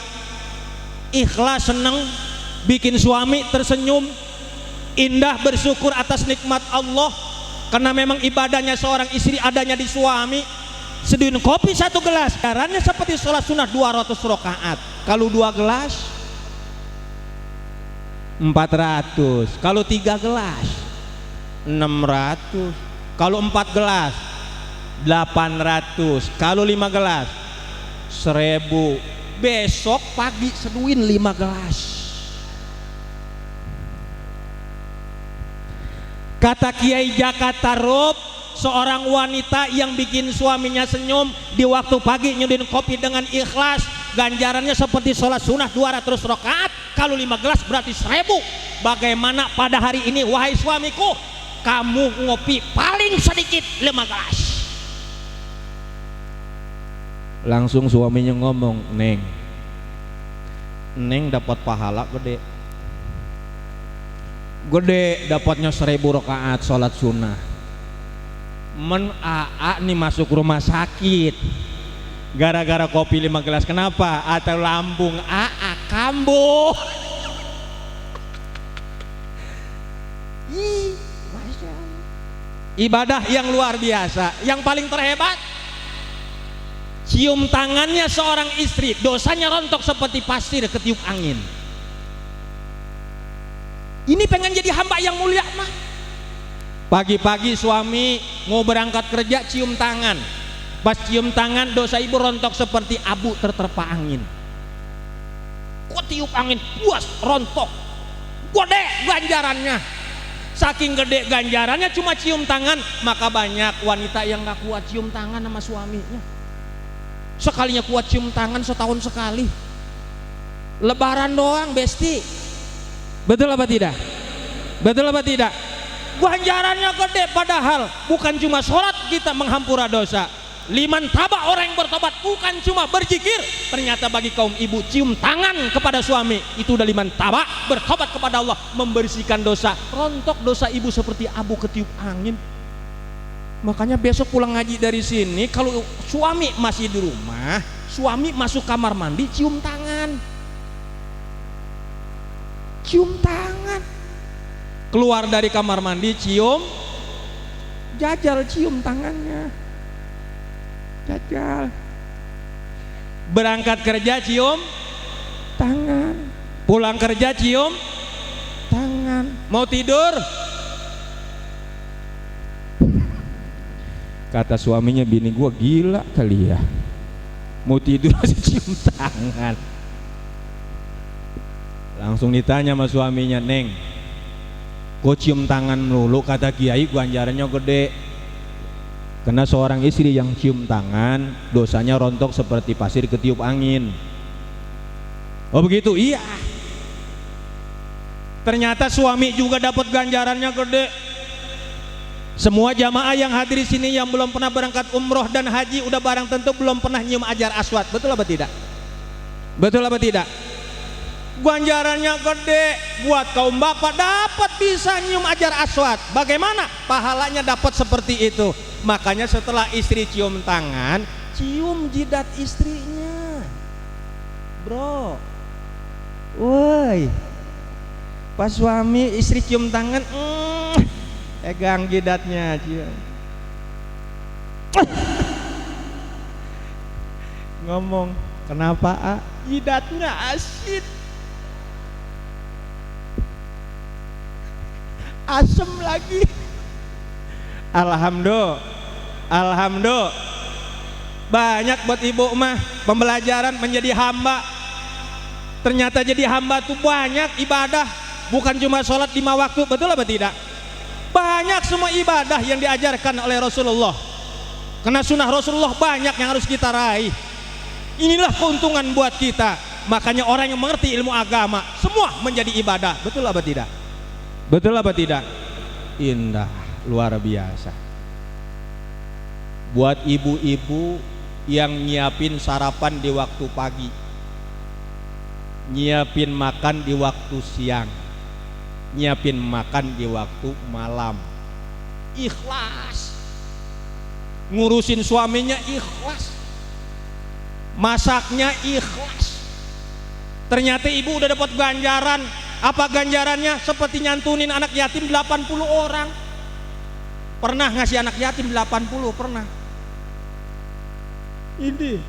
ikhlas seneng bikin suami tersenyum, indah bersyukur atas nikmat Allah. Karena memang ibadahnya seorang istri adanya di suami. Seduin kopi 1 gelas, caranya seperti sholat sunnah 200 rakaat. Kalau 2 gelas 400, kalau 3 gelas 600, kalau 4 gelas 800, kalau 5 gelas 1000. Besok pagi seduin 5 gelas. Kata Kiai Jaka Tarub, seorang wanita yang bikin suaminya senyum di waktu pagi nyuduin kopi dengan ikhlas, ganjarannya seperti sholat sunnah 200 rakaat. Kalau 5 gelas berarti 1000. Bagaimana pada hari ini wahai suamiku, kamu ngopi paling sedikit 5 gelas. Langsung suaminya ngomong, Neng dapat pahala gede, dapatnya 1000 rakaat sholat sunnah. Men AA nih masuk rumah sakit gara-gara kopi 5 gelas. Kenapa? Atau lambung AA kambuh. Masya Allah. Ibadah yang luar biasa. Yang paling terhebat, cium tangannya seorang istri, dosanya rontok seperti pasir ketiup angin. Ini pengen jadi hamba yang mulia mah. Pagi-pagi suami mau berangkat kerja cium tangan. Pas cium tangan dosa ibu rontok seperti abu terterpa angin. Kok tiup angin puas rontok, gede ganjarannya. saking gede ganjarannya cuma cium tangan, maka banyak wanita yang gak kuat cium tangan sama suaminya. Sekalinya kuat cium tangan setahun sekali, lebaran doang besti. Betul apa tidak? Betul apa tidak? Ganjarannya gede, padahal bukan cuma sholat kita menghampura dosa. Liman taba, orang yang bertobat, bukan cuma berzikir. Ternyata bagi kaum ibu, cium tangan kepada suami itu udah liman taba, bertobat kepada Allah, membersihkan dosa. Rontok dosa ibu seperti abu ketiup angin. Makanya besok pulang ngaji dari sini, kalau suami masih di rumah, suami masuk kamar mandi, cium tangan. Cium tangan. Keluar dari kamar mandi, cium, jajal cium tangannya. Jajal. Berangkat kerja cium tangan, pulang kerja cium tangan, mau tidur kata suaminya, bini gua gila kali ya, mau tidur masih cium tangan. Langsung ditanya sama suaminya, Neng, kok cium tangan melulu? Kata kiai, ganjarannya gede. Karena seorang istri yang cium tangan, dosanya rontok seperti pasir ketiup angin. Oh begitu? Iya. Ternyata suami juga dapat ganjarannya gede. Semua jamaah yang hadir di sini yang belum pernah berangkat umroh dan haji udah barang tentu belum pernah nyium hajar aswad. Betul apa tidak? Betul apa tidak? Ganjarannya gede. Buat kaum bapak dapat bisa nyium hajar aswad. Bagaimana? Pahalanya dapat seperti itu. Makanya setelah istri cium tangan, cium jidat istrinya. Bro, woi, pas suami istri cium tangan, pegang jidatnya, cium. Ngomong, kenapa A? Jidatnya asin, asem lagi. Alhamdulillah, alhamdulillah. Banyak buat ibu mah pembelajaran menjadi hamba. Ternyata jadi hamba tuh banyak ibadah, bukan cuma sholat 5 waktu. Betul apa tidak? Banyak semua ibadah yang diajarkan oleh Rasulullah. Karena sunnah Rasulullah banyak yang harus kita raih. Inilah keuntungan buat kita. Makanya orang yang mengerti ilmu agama semua menjadi ibadah. Betul apa tidak? Betul apa tidak? Indah, luar biasa. Buat ibu-ibu yang nyiapin sarapan di waktu pagi, nyiapin makan di waktu siang, nyiapin makan di waktu malam, ikhlas. Ngurusin suaminya ikhlas, masaknya ikhlas. Ternyata ibu udah dapat ganjaran. Apa ganjarannya? Seperti nyantunin anak yatim 80 orang. Pernah ngasih anak yatim 80? Pernah. Ini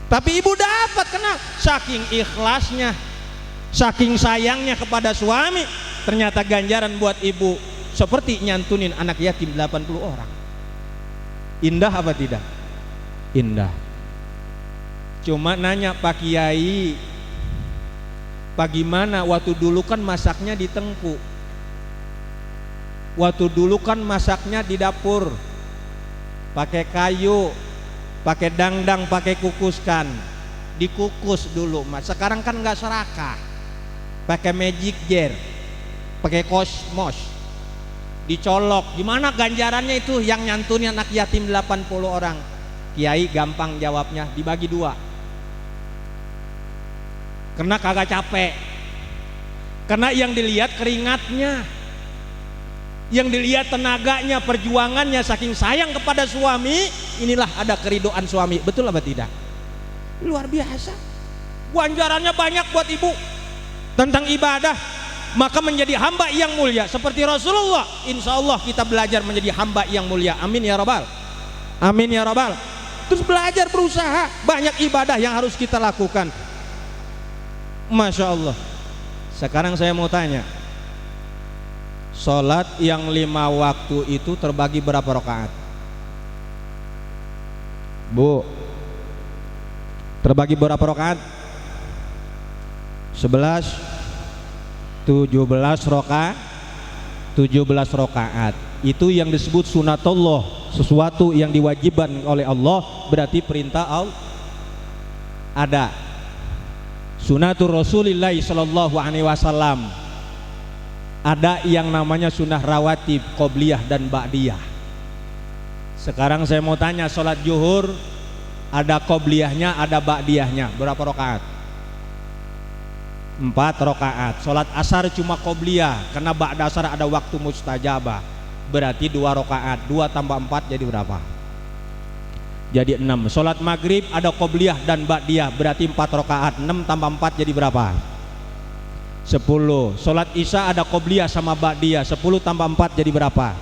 tapi ibu dapat, kena saking ikhlasnya, saking sayangnya kepada suami. Ternyata ganjaran buat ibu seperti nyantunin anak yatim 80 orang. Indah apa tidak? Indah. Cuma nanya Pak Kiai, bagaimana waktu dulu kan masaknya di tengku, waktu dulu kan masaknya di dapur, pakai kayu, pakai dangdang, pakai kukuskan, dikukus dulu. Mas sekarang kan nggak serakah, pakai magic jar, pakai kosmos, dicolok. Gimana ganjarannya itu yang nyantunin anak yatim 80 orang? Kiai gampang jawabnya, dibagi 2. Karena kagak capek. Karena yang dilihat keringatnya, yang dilihat tenaganya, perjuangannya, saking sayang kepada suami. Inilah ada keridoan suami. Betul apa tidak? Luar biasa. Ganjarannya banyak buat ibu tentang ibadah. Maka menjadi hamba yang mulia seperti Rasulullah. Insya Allah kita belajar menjadi hamba yang mulia. Amin ya Rabbal. Amin ya Rabbal. Terus belajar, berusaha. Banyak ibadah yang harus kita lakukan. Masya Allah. Sekarang saya mau tanya, sholat yang 5 waktu itu terbagi berapa rakaat? Bu, terbagi berapa rakaat? 11 17 rakaat. Itu yang disebut sunatullah, sesuatu yang diwajibkan oleh Allah, berarti perintah Allah. Ada sunatul Rasulillah sallallahu alaihi wasallam, ada yang namanya sunnah rawatib, qobliyah dan ba'diyah. Sekarang saya mau tanya, sholat zuhur ada qobliyahnya, ada ba'diyahnya, berapa rakaat? 4 rakaat. Sholat asar cuma qobliyah, karena ba'da asar ada waktu mustajabah, berarti 2 rakaat. 2 tambah 4 jadi berapa? Jadi 6. Sholat maghrib ada qobliyah dan ba'diyah, berarti 4 rakaat. 6 tambah 4 jadi berapa? 10. Sholat isya ada qobliyah sama ba'diyah, 10 tambah 4 jadi berapa?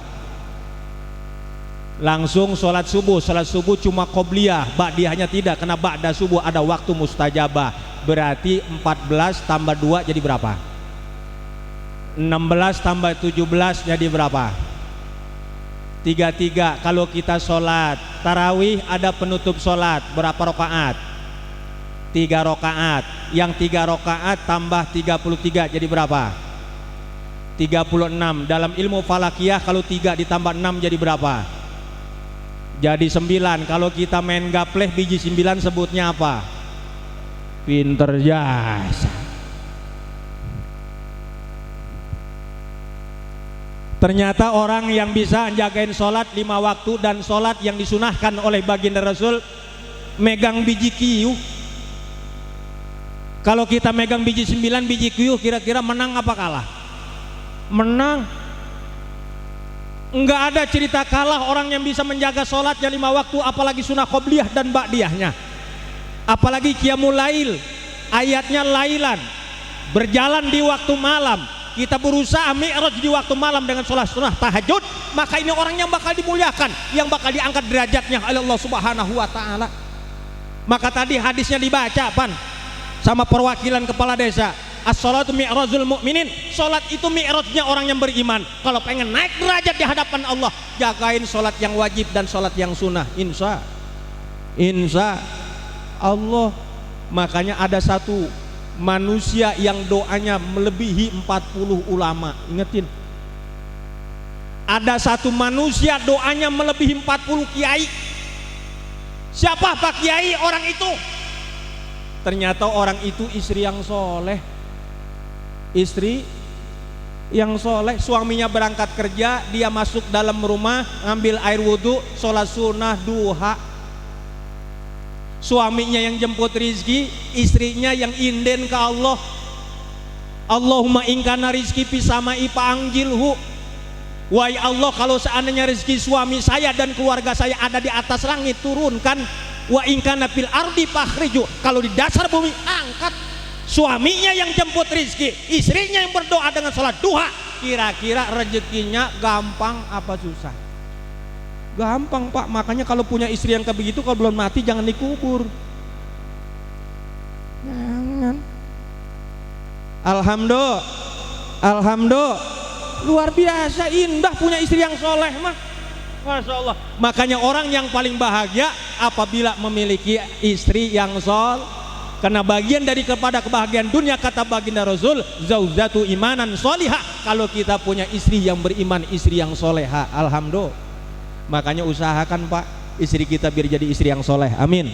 Langsung sholat subuh cuma qobliyah, ba'diyahnya tidak, karena ba'da subuh ada waktu mustajabah, berarti 14 tambah 2 jadi berapa? 16 tambah 17 jadi berapa? 33. Kalau kita sholat tarawih ada penutup sholat, berapa rakaat? 3 rakaat. Yang 3 rakaat tambah 33 jadi berapa? 36. Dalam ilmu falakiyah kalau 3 ditambah 6 jadi berapa? Jadi 9. Kalau kita main gapleh biji 9 sebutnya apa? Pinter jasa. Ternyata orang yang bisa jagain sholat 5 waktu dan sholat yang disunahkan oleh baginda Rasul megang biji kiyuh. Kalau kita megang biji 9 biji kiyuh, kira-kira menang apa kalah? Menang. Enggak ada cerita kalah orang yang bisa menjaga sholatnya 5 waktu, apalagi sunnah qobliyah dan ba'diyahnya, apalagi qiyamul lail, ayatnya lailan, berjalan di waktu malam. Kita berusaha mi'raj di waktu malam dengan sholat sunnah tahajud, maka ini orang yang bakal dimuliakan, yang bakal diangkat derajatnya oleh Allah Subhanahu wa ta'ala. Maka tadi hadisnya dibaca pan sama perwakilan kepala desa, as-sholatu mi'rajul mu'minin, sholat itu mi'rajnya orang yang beriman. Kalau pengen naik derajat di hadapan Allah, jagain sholat yang wajib dan sholat yang sunnah, insya Allah. Makanya ada satu manusia yang doanya melebihi 40 ulama. Ingetin, ada satu manusia doanya melebihi 40 kiai. Siapa Pak Kiai? Orang itu ternyata orang itu istri yang soleh. Istri yang soleh, suaminya berangkat kerja, dia masuk dalam rumah, ngambil air wudhu, sholat sunnah duha. Suaminya yang jemput rizki, istrinya yang inden ke Allah. Allahumma ingkana rizki pisamai pa'anggilhu. Wahai Allah, kalau seandainya rizki suami saya dan keluarga saya ada di atas langit, turunkan. Wa ingkana fil ardi fakhriju, kalau di dasar bumi angkat. Suaminya yang jemput rizki, istrinya yang berdoa dengan sholat duha. Kira-kira rezekinya gampang apa susah? Gampang Pak. Makanya kalau punya istri yang kayak begitu, kalau belum mati jangan dikubur. Jangan. Alhamdulillah, luar biasa indah punya istri yang soleh mah, masya Allah. Makanya orang yang paling bahagia apabila memiliki istri yang soleh, karena bagian dari kepada kebahagiaan dunia kata baginda Rasul, zaujatu imanan solihah. Kalau kita punya istri yang beriman, istri yang soleha, alhamdulillah. Makanya usahakan Pak, istri kita biar jadi istri yang soleh, amin.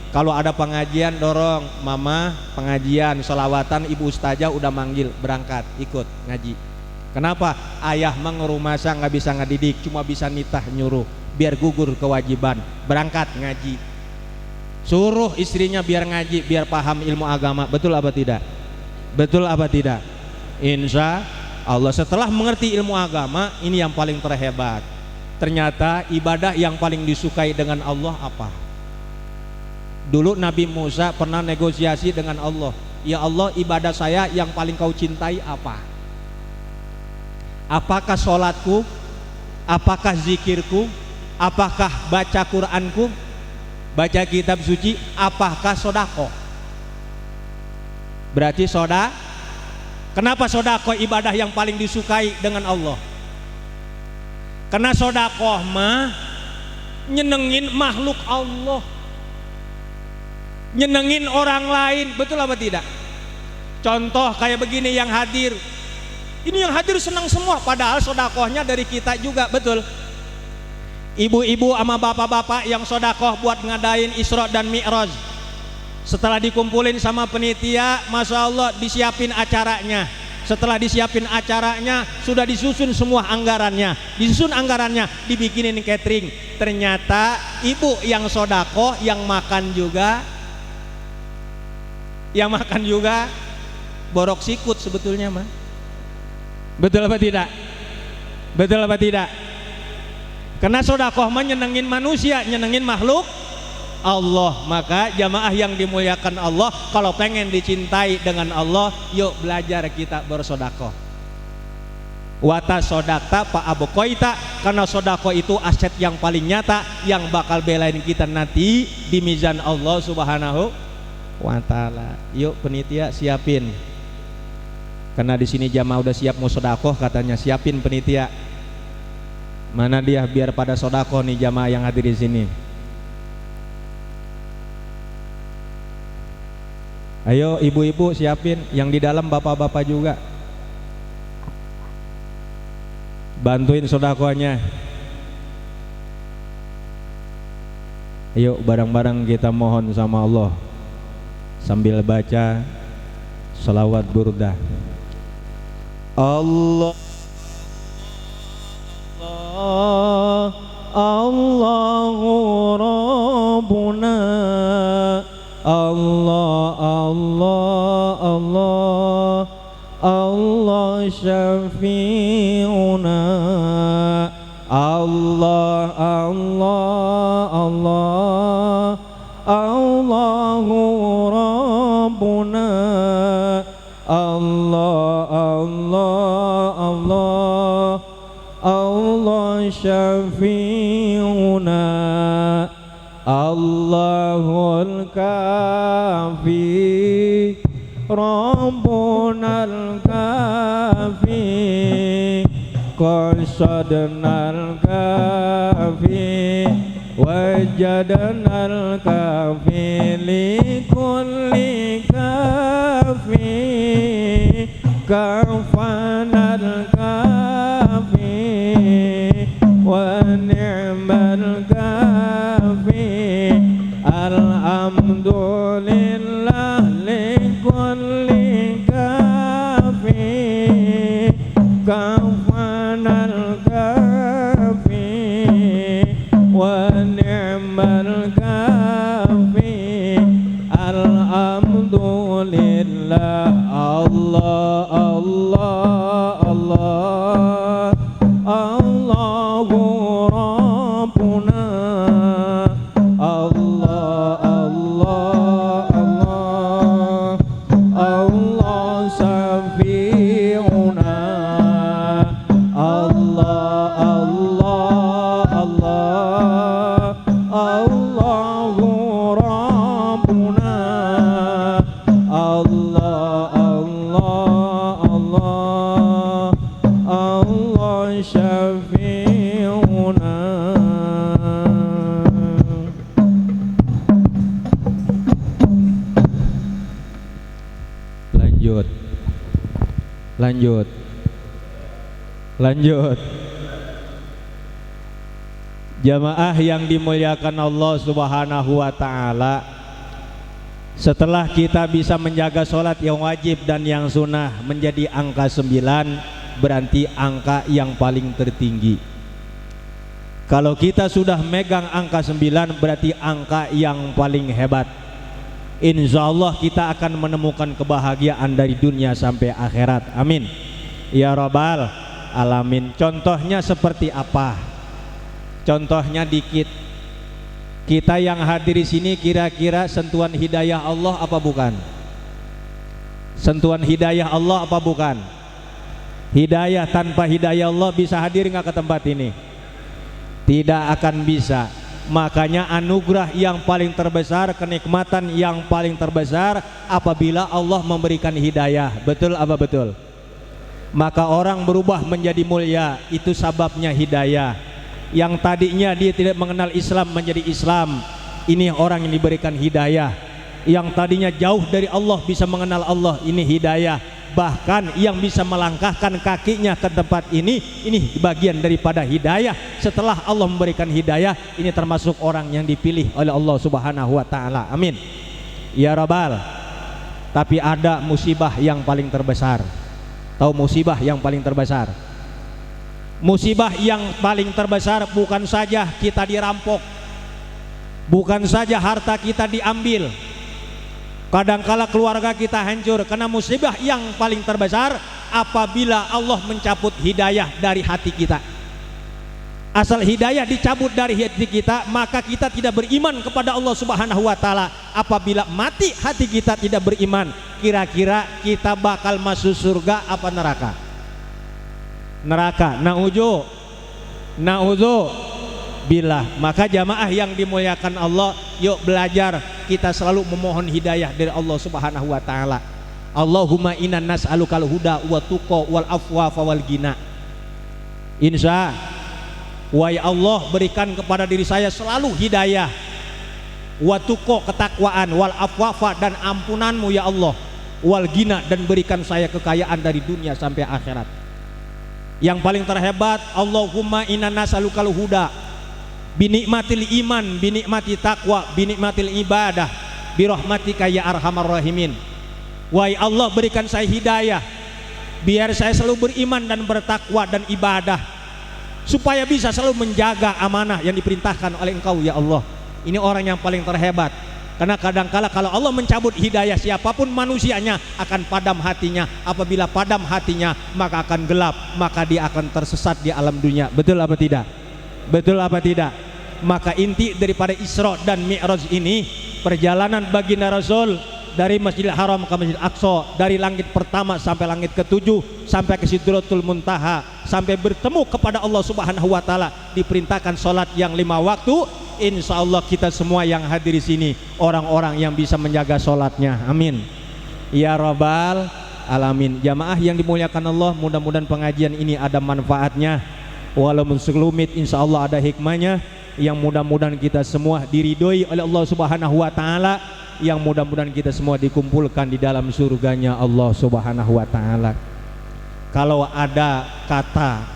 Kalau ada pengajian dorong, mama pengajian, sholawatan, ibu ustazah udah manggil, berangkat ikut ngaji. Kenapa? Ayah mengerumasa nggak bisa ngedidik, cuma bisa nitah nyuruh, biar gugur kewajiban, berangkat ngaji. Suruh istrinya biar ngaji, biar paham ilmu agama. Betul apa tidak? Betul apa tidak? Insya Allah setelah mengerti ilmu agama, ini yang paling terhebat. Ternyata ibadah yang paling disukai dengan Allah apa? Dulu Nabi Musa pernah negosiasi dengan Allah. Ya Allah, ibadah saya yang paling kau cintai apa? Apakah sholatku? Apakah zikirku? Apakah baca Quranku? Baca kitab suci? Apakah sodako? Berarti soda. Kenapa sodako ibadah yang paling disukai dengan Allah? Karena sodakoh mah nyenengin makhluk Allah, nyenengin orang lain. Betul apa tidak? Contoh kayak begini yang hadir. Ini yang hadir senang semua, padahal sodakohnya dari kita juga, betul. Ibu-ibu sama bapak-bapak yang sodakoh buat ngadain Isra dan Mi'raj, setelah dikumpulin sama penitia, Masya Allah disiapin acaranya. Setelah disiapin acaranya, sudah disusun semua anggarannya. Disusun anggarannya, dibikinin catering. Ternyata ibu yang sodakoh, yang makan juga borok sikut sebetulnya mah. Betul apa tidak? Betul apa tidak? Karena sodakoh mah nyenengin manusia, nyenengin makhluk Allah. Maka jamaah yang dimuliakan Allah, kalau pengen dicintai dengan Allah, yuk belajar kita bersodakoh. Wata sodakta pa abokoita, karena sodakoh itu aset yang paling nyata yang bakal belain kita nanti di mizan Allah Subhanahu wa ta'ala. Yuk penitia siapin. Karena di sini jamaah udah siap mau sodakoh, katanya siapin penitia. Mana dia biar pada sodakoh nih jamaah yang hadir di sini. Ayo ibu-ibu siapin, yang di dalam bapak-bapak juga. Bantuin sodakohnya. Ayo bareng-bareng kita mohon sama Allah sambil baca salawat burdah. Allah Allahu Rabbuna Allah Allah Allah Allah syafi'una Allah Allah Allah Allahu Rabbuna Allah Allah Allah Allah syafi'una Allahul kafi Rabbunal kafi qasadnal kafi wajadnal kafi likulli kafi kafanal kafi wa ni'mal kafi alhamdulillah likulli kafi kafanal kafi wa ni'mal kafi alhamdulillah Allah Allah Allah Allahu Rabbuna Allah Allah Allah Allah syafi'una Allah Allah Allah Allahu Rabbuna Allah Allah Allah Allah syafi'una. Lanjut jamaah yang dimuliakan Allah Subhanahu wa ta'ala. Setelah kita bisa menjaga sholat yang wajib dan yang sunnah menjadi angka 9, berarti angka yang paling tertinggi. Kalau kita sudah megang angka 9, berarti angka yang paling hebat. Insya Allah kita akan menemukan kebahagiaan dari dunia sampai akhirat. Amin ya rabbal alamin. Contohnya seperti apa? Contohnya dikit. Kita yang hadir di sini kira-kira sentuhan hidayah Allah apa bukan? Sentuhan hidayah Allah apa bukan? Hidayah, tanpa hidayah Allah bisa hadir nggak ke tempat ini? Tidak akan bisa. Makanya anugerah yang paling terbesar, kenikmatan yang paling terbesar apabila Allah memberikan hidayah. Betul apa betul? Maka orang berubah menjadi mulia, itu sababnya hidayah. Yang tadinya dia tidak mengenal Islam menjadi Islam, ini orang yang diberikan hidayah. yang tadinya jauh dari Allah bisa mengenal Allah, ini hidayah. Bahkan yang bisa melangkahkan kakinya ke tempat ini bagian daripada hidayah. Setelah Allah memberikan hidayah, ini termasuk orang yang dipilih oleh Allah Subhanahu wa taala. Amin ya rabbal. Tapi ada musibah yang paling terbesar. Tahu musibah yang paling terbesar? Musibah yang paling terbesar bukan saja kita dirampok, bukan saja harta kita diambil, kadangkala keluarga kita hancur. Karena musibah yang paling terbesar apabila Allah mencabut hidayah dari hati kita. Asal hidayah dicabut dari hati kita, maka kita tidak beriman kepada Allah Subhanahu wa taala. Apabila mati hati kita tidak beriman, kira-kira kita bakal masuk surga apa neraka? Neraka. Na'udzu billah. Maka jamaah yang dimuliakan Allah, yuk belajar kita selalu memohon hidayah dari Allah Subhanahu wa taala. Allahumma inna nas'alukal huda wa tuqa wal afwafa wal ghina. Insya wahai Allah, berikan kepada diri saya selalu hidayah, wa tuqa ketakwaan, wal afwafa dan ampunanmu ya Allah, wal ghina dan berikan saya kekayaan dari dunia sampai akhirat. Yang paling terhebat, Allahumma inna nas'alukal huda binikmatil iman, binikmati taqwa, binikmatil ibadah, birahmatika ya arhamar rahimin. Wahai Allah, berikan saya hidayah biar saya selalu beriman dan bertakwa dan ibadah, supaya bisa selalu menjaga amanah yang diperintahkan oleh Engkau ya Allah. Ini orang yang paling terhebat. Karena kadangkala kalau Allah mencabut hidayah, siapapun manusianya akan padam hatinya. Apabila padam hatinya, maka akan gelap, maka dia akan tersesat di alam dunia. Betul apa tidak? Betul apa tidak? Maka inti daripada Isra dan Mi'raj ini, perjalanan baginda Rasul dari Masjidil Haram ke Masjidil Aqsa, dari langit pertama sampai langit ke-7, sampai ke Sidratul Muntaha, sampai bertemu kepada Allah Subhanahu wa taala, diperintahkan salat yang 5 waktu. Insya Allah kita semua yang hadir di sini orang-orang yang bisa menjaga salatnya. Amin ya rabbal alamin. Jamaah yang dimuliakan Allah, mudah-mudahan pengajian ini ada manfaatnya, walaupun sekelumit insya Allah ada hikmahnya, yang mudah-mudahan kita semua diridhoi oleh Allah Subhanahu wa taala, yang mudah-mudahan kita semua dikumpulkan di dalam surganya Allah Subhanahu wa taala. Kalau ada kata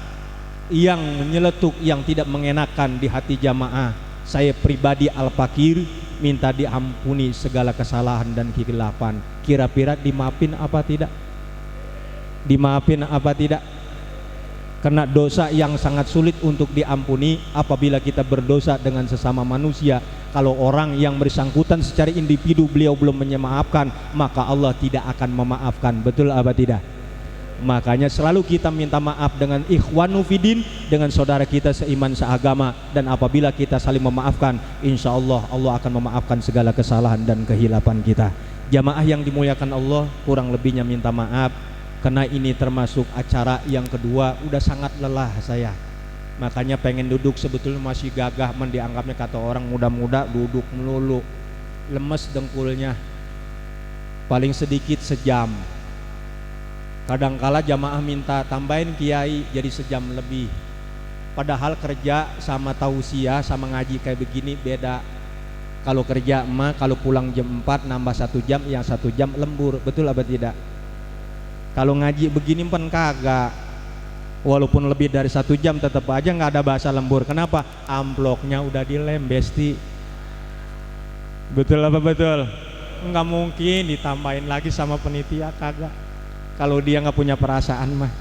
yang menyeletuk yang tidak mengenakan di hati jamaah, saya pribadi Al-Fakir minta diampuni segala kesalahan dan kekhilafan. Kira-kira dimaafin apa tidak? Dimaafin apa tidak? Karena dosa yang sangat sulit untuk diampuni apabila kita berdosa dengan sesama manusia. Kalau orang yang bersangkutan secara individu beliau belum memaafkan, maka Allah tidak akan memaafkan. Betul apa tidak? Makanya selalu kita minta maaf dengan ikhwanu fidin, dengan saudara kita seiman seagama. Dan apabila kita saling memaafkan, insya Allah Allah akan memaafkan segala kesalahan dan kehilapan kita. Jamaah yang dimuliakan Allah, kurang lebihnya minta maaf, karena ini termasuk acara yang kedua. Udah sangat lelah saya, makanya pengen duduk, sebetulnya masih gagah, dianggapnya kata orang muda-muda duduk melulu, lemes dengkulnya, paling sedikit sejam. Kadangkala jamaah minta tambahin kiai jadi sejam lebih, padahal kerja sama tausiah sama ngaji kayak begini beda. Kalau kerja mah kalau pulang jam 4 nambah 1 jam, yang 1 jam lembur. Betul apa tidak? Kalau ngaji begini pun kagak, walaupun lebih dari 1 jam tetap aja nggak ada bahasa lembur. Kenapa? Amploknya udah dilem besti. Betul apa betul? Nggak mungkin ditambahin lagi sama penitia, kagak. Kalau dia nggak punya perasaan mah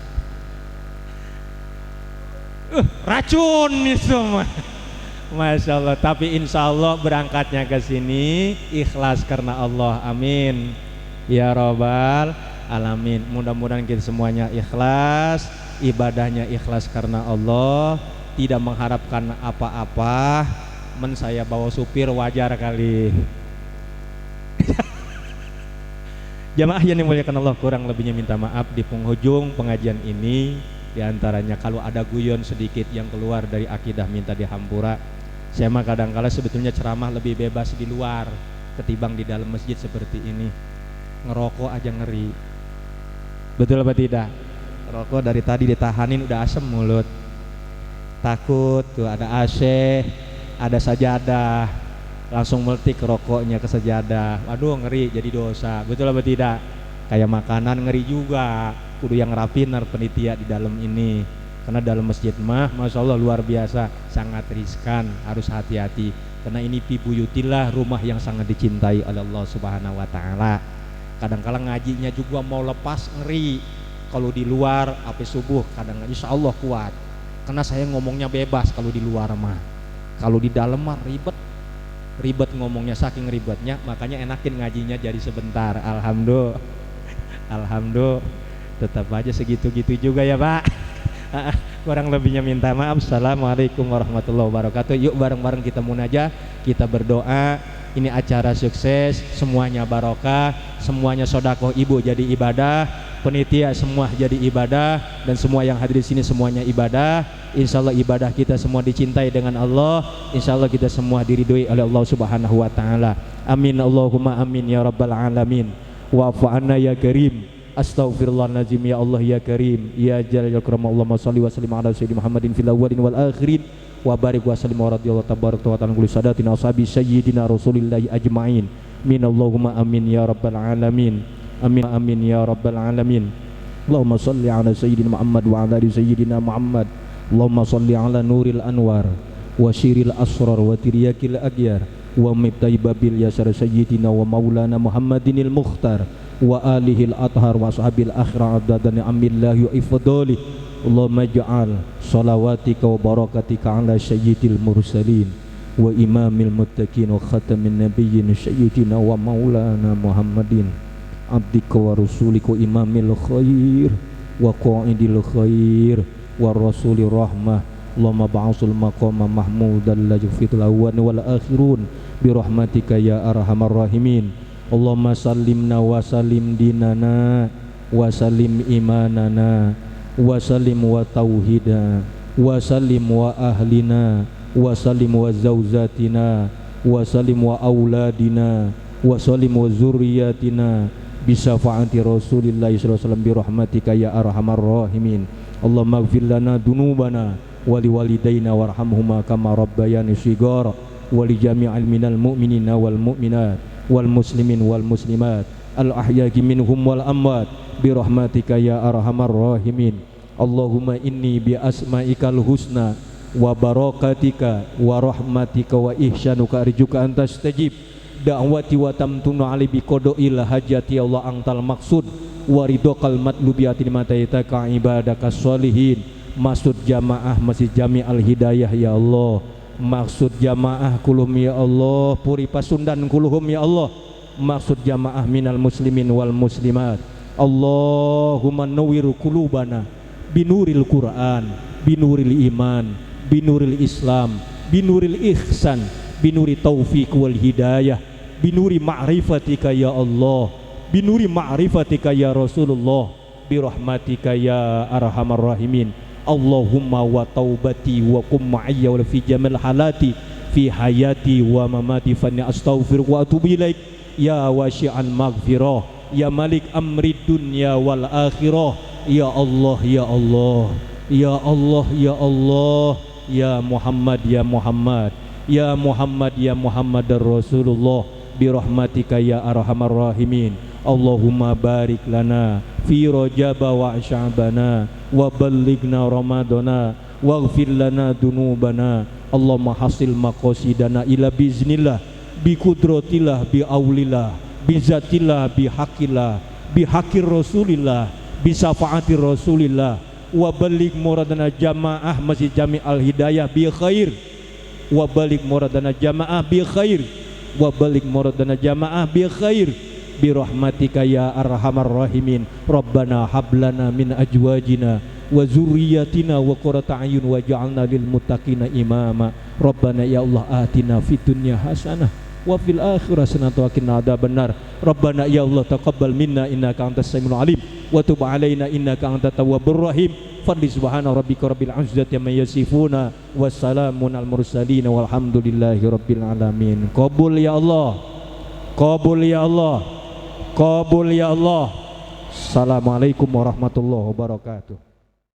racun itu mah. Masya Allah. Tapi insya Allah berangkatnya ke sini ikhlas karena Allah. Amin ya rabbal alamin. Mudah-mudahan kita semuanya ikhlas, ibadahnya ikhlas karena Allah, tidak mengharapkan apa-apa. Saya bawa supir wajar kali. Jamaah yang dimuliakan Allah, kurang lebihnya minta maaf. Di penghujung pengajian ini, diantaranya kalau ada guyon sedikit yang keluar dari akidah, minta dihampura. Saya mah kadang-kala sebetulnya ceramah lebih bebas di luar ketimbang di dalam masjid seperti ini. Ngerokok aja ngeri. Betul apa tidak? Rokok dari tadi ditahanin udah asem mulut. Takut tuh ada AC, ada sajadah. langsung meletik rokoknya ke sajadah. Aduh ngeri, jadi dosa. Betul apa tidak? Kayak makanan ngeri juga. Kudu yang rapin penitia di dalam ini. Karena dalam masjid mah Masya Allah luar biasa, sangat riskan, harus hati-hati. Karena ini fi buyutillah, rumah yang sangat dicintai oleh Allah Subhanahu wa taala. Kadang-kadang ngajinya juga mau lepas ngeri. Kalau di luar sampai subuh kadang insya Allah kuat. Karena saya ngomongnya bebas kalau di luar mah. Kalau di dalam mah ribet ngomongnya, saking ribetnya makanya enakin ngajinya jadi sebentar. Alhamdulillah tetap aja segitu-gitu juga ya Pak. Kurang lebihnya minta maaf. Assalamualaikum warahmatullahi wabarakatuh. Yuk bareng-bareng kita munajat, kita berdoa. Ini acara sukses, semuanya barokah, semuanya sodakoh, ibu jadi ibadah, penitia semua jadi ibadah, dan semua yang hadir di sini semuanya ibadah. Insya Allah ibadah kita semua dicintai dengan Allah. Insya Allah kita semua diridhoi oleh Allah Subhanahu wa taala. Amin Allahumma amin ya rabbal alamin. Wa'fu anna ya karim. Astaghfirullahaladzim ya Allah ya karim ya jalal ikram. Allahumma shalli wa sallim ala sayyidina Muhammadin fil awwalin wal akhirin wa barik wa sallim wa radhiyallahu tabarak wa ta'ala kulli sadatina ashabi sayyidina rasulillahi ajma'in. Min Allahumma amin ya rabbal alamin. Amin amin ya rabbal alamin. Allahumma shalli ala sayyidina Muhammad wa ala ali sayyidina Muhammad. Allahumma shalli ala nuril anwar wa syiril asrar wa tiryakil agyar wa mibtai babil yasar sayyidina wa maulana Muhammadinil mukhtar wa alihil athhar wa ashabil akhirah abdadan amillahi wa ifdali. Allahumma ja'al salawatika wa barakatika ala sayyidil mursalin wa imamil muttaqin wa khatamin nabiyyin sayyidina wa maulana Muhammadin abdika wa rasulika imamil khair wa qa'idil khair wa rasulir rahmah. Allahumma ba'asul maqama mahmudan la yufitul awwal wal akhirun bi rahmatika ya arhamar rahimin. Allahumma sallimna wa sallim dinana wa sallim imanana wa sallim wa tauhida wa sallim wa ahlina wa sallim wa zawzatina wa sallim wa auladina wa sallim wa zurriyatina bisyafaati Rasulillah sallallahu alaihi wasallam bi rahmatika ya arhamar rahimin. Allahumma ighfir lana dunubana wa liwalidayna warhamhuma kama rabbayani shighara wa li jami'il minal mu'minina wal mu'minat wal muslimin wal muslimat al ahya'i minhum wal amwat bi rahmatika ya arhamar rahimin. Allahumma inni bi asma'ikal husna wa barakatika wa rahmatika wa ihsanuka arjuka antastajib da'wati wa tamtunu ali bi qada'il hajati ya Allah angtal maksud wa ridaqal matlubiati mataitaka ibadakas sholihin. Maksud jamaah Masjid Jami Al Hidayah ya Allah, maksud jamaah kulum ya Allah, puri pasundan kuluhum ya Allah, maksud jamaah minal muslimin wal muslimat. Allahumma nawwir qulubana binuril Quran, binuril iman, binuril Islam, binuril ihsan, binuri taufiq wal hidayah, binuri ma'rifatika ya Allah, binuri ma'rifatika ya Rasulullah, birahmatika ya arhamar rahimin. Allahumma wa taubati wa kum ma'iyya wa fi jamal halati fi hayati wa mamati fanni astaghfir wa atubu ilaik ya wasi'al maghfirah ya malik amri dunya wal akhirah ya Allah ya Allah ya Allah ya Allah ya Muhammad ya Muhammad ya Muhammad ya Muhammad Rasulullah birahmatika ya arhamar rahimin. Allahumma barik lana fi Rajab wa Sya'bana wa ballighna Ramadana waghfir lana dunubana. Allahumma hasil maqasidana ila biznillah bi qudratillah bi aulillah bi zatillah bi haqqillah bi haqqir rasulillah bi syafaati rasulillah wa balligh muradana jamaah Masjid Jami Al Hidayah bi khair wa balligh muradana jamaah bi khair wa balligh muradana jamaah bi khair bi rahmatika ya arhamar rahimin. Rabbana hablana min ajwajina wa zurriyatina wa qurrata ayun waj'alna lil muttaqina imama. Rabbana ya Allah atina fid dunya hasanah wa fil akhirati hasanah wa qina adzabannar. Rabbana ya Allah taqabbal minna innaka antas samiul alim wa tub alaina innaka antat tawwabur rahim. Fadli subhana rabbika rabbil izzati amma yasifuna wassalamun al mursalin walhamdulillahi rabbil alamin. Qabul ya Allah, qabul ya Allah, qabul ya Allah. Assalamualaikum warahmatullahi wabarakatuh.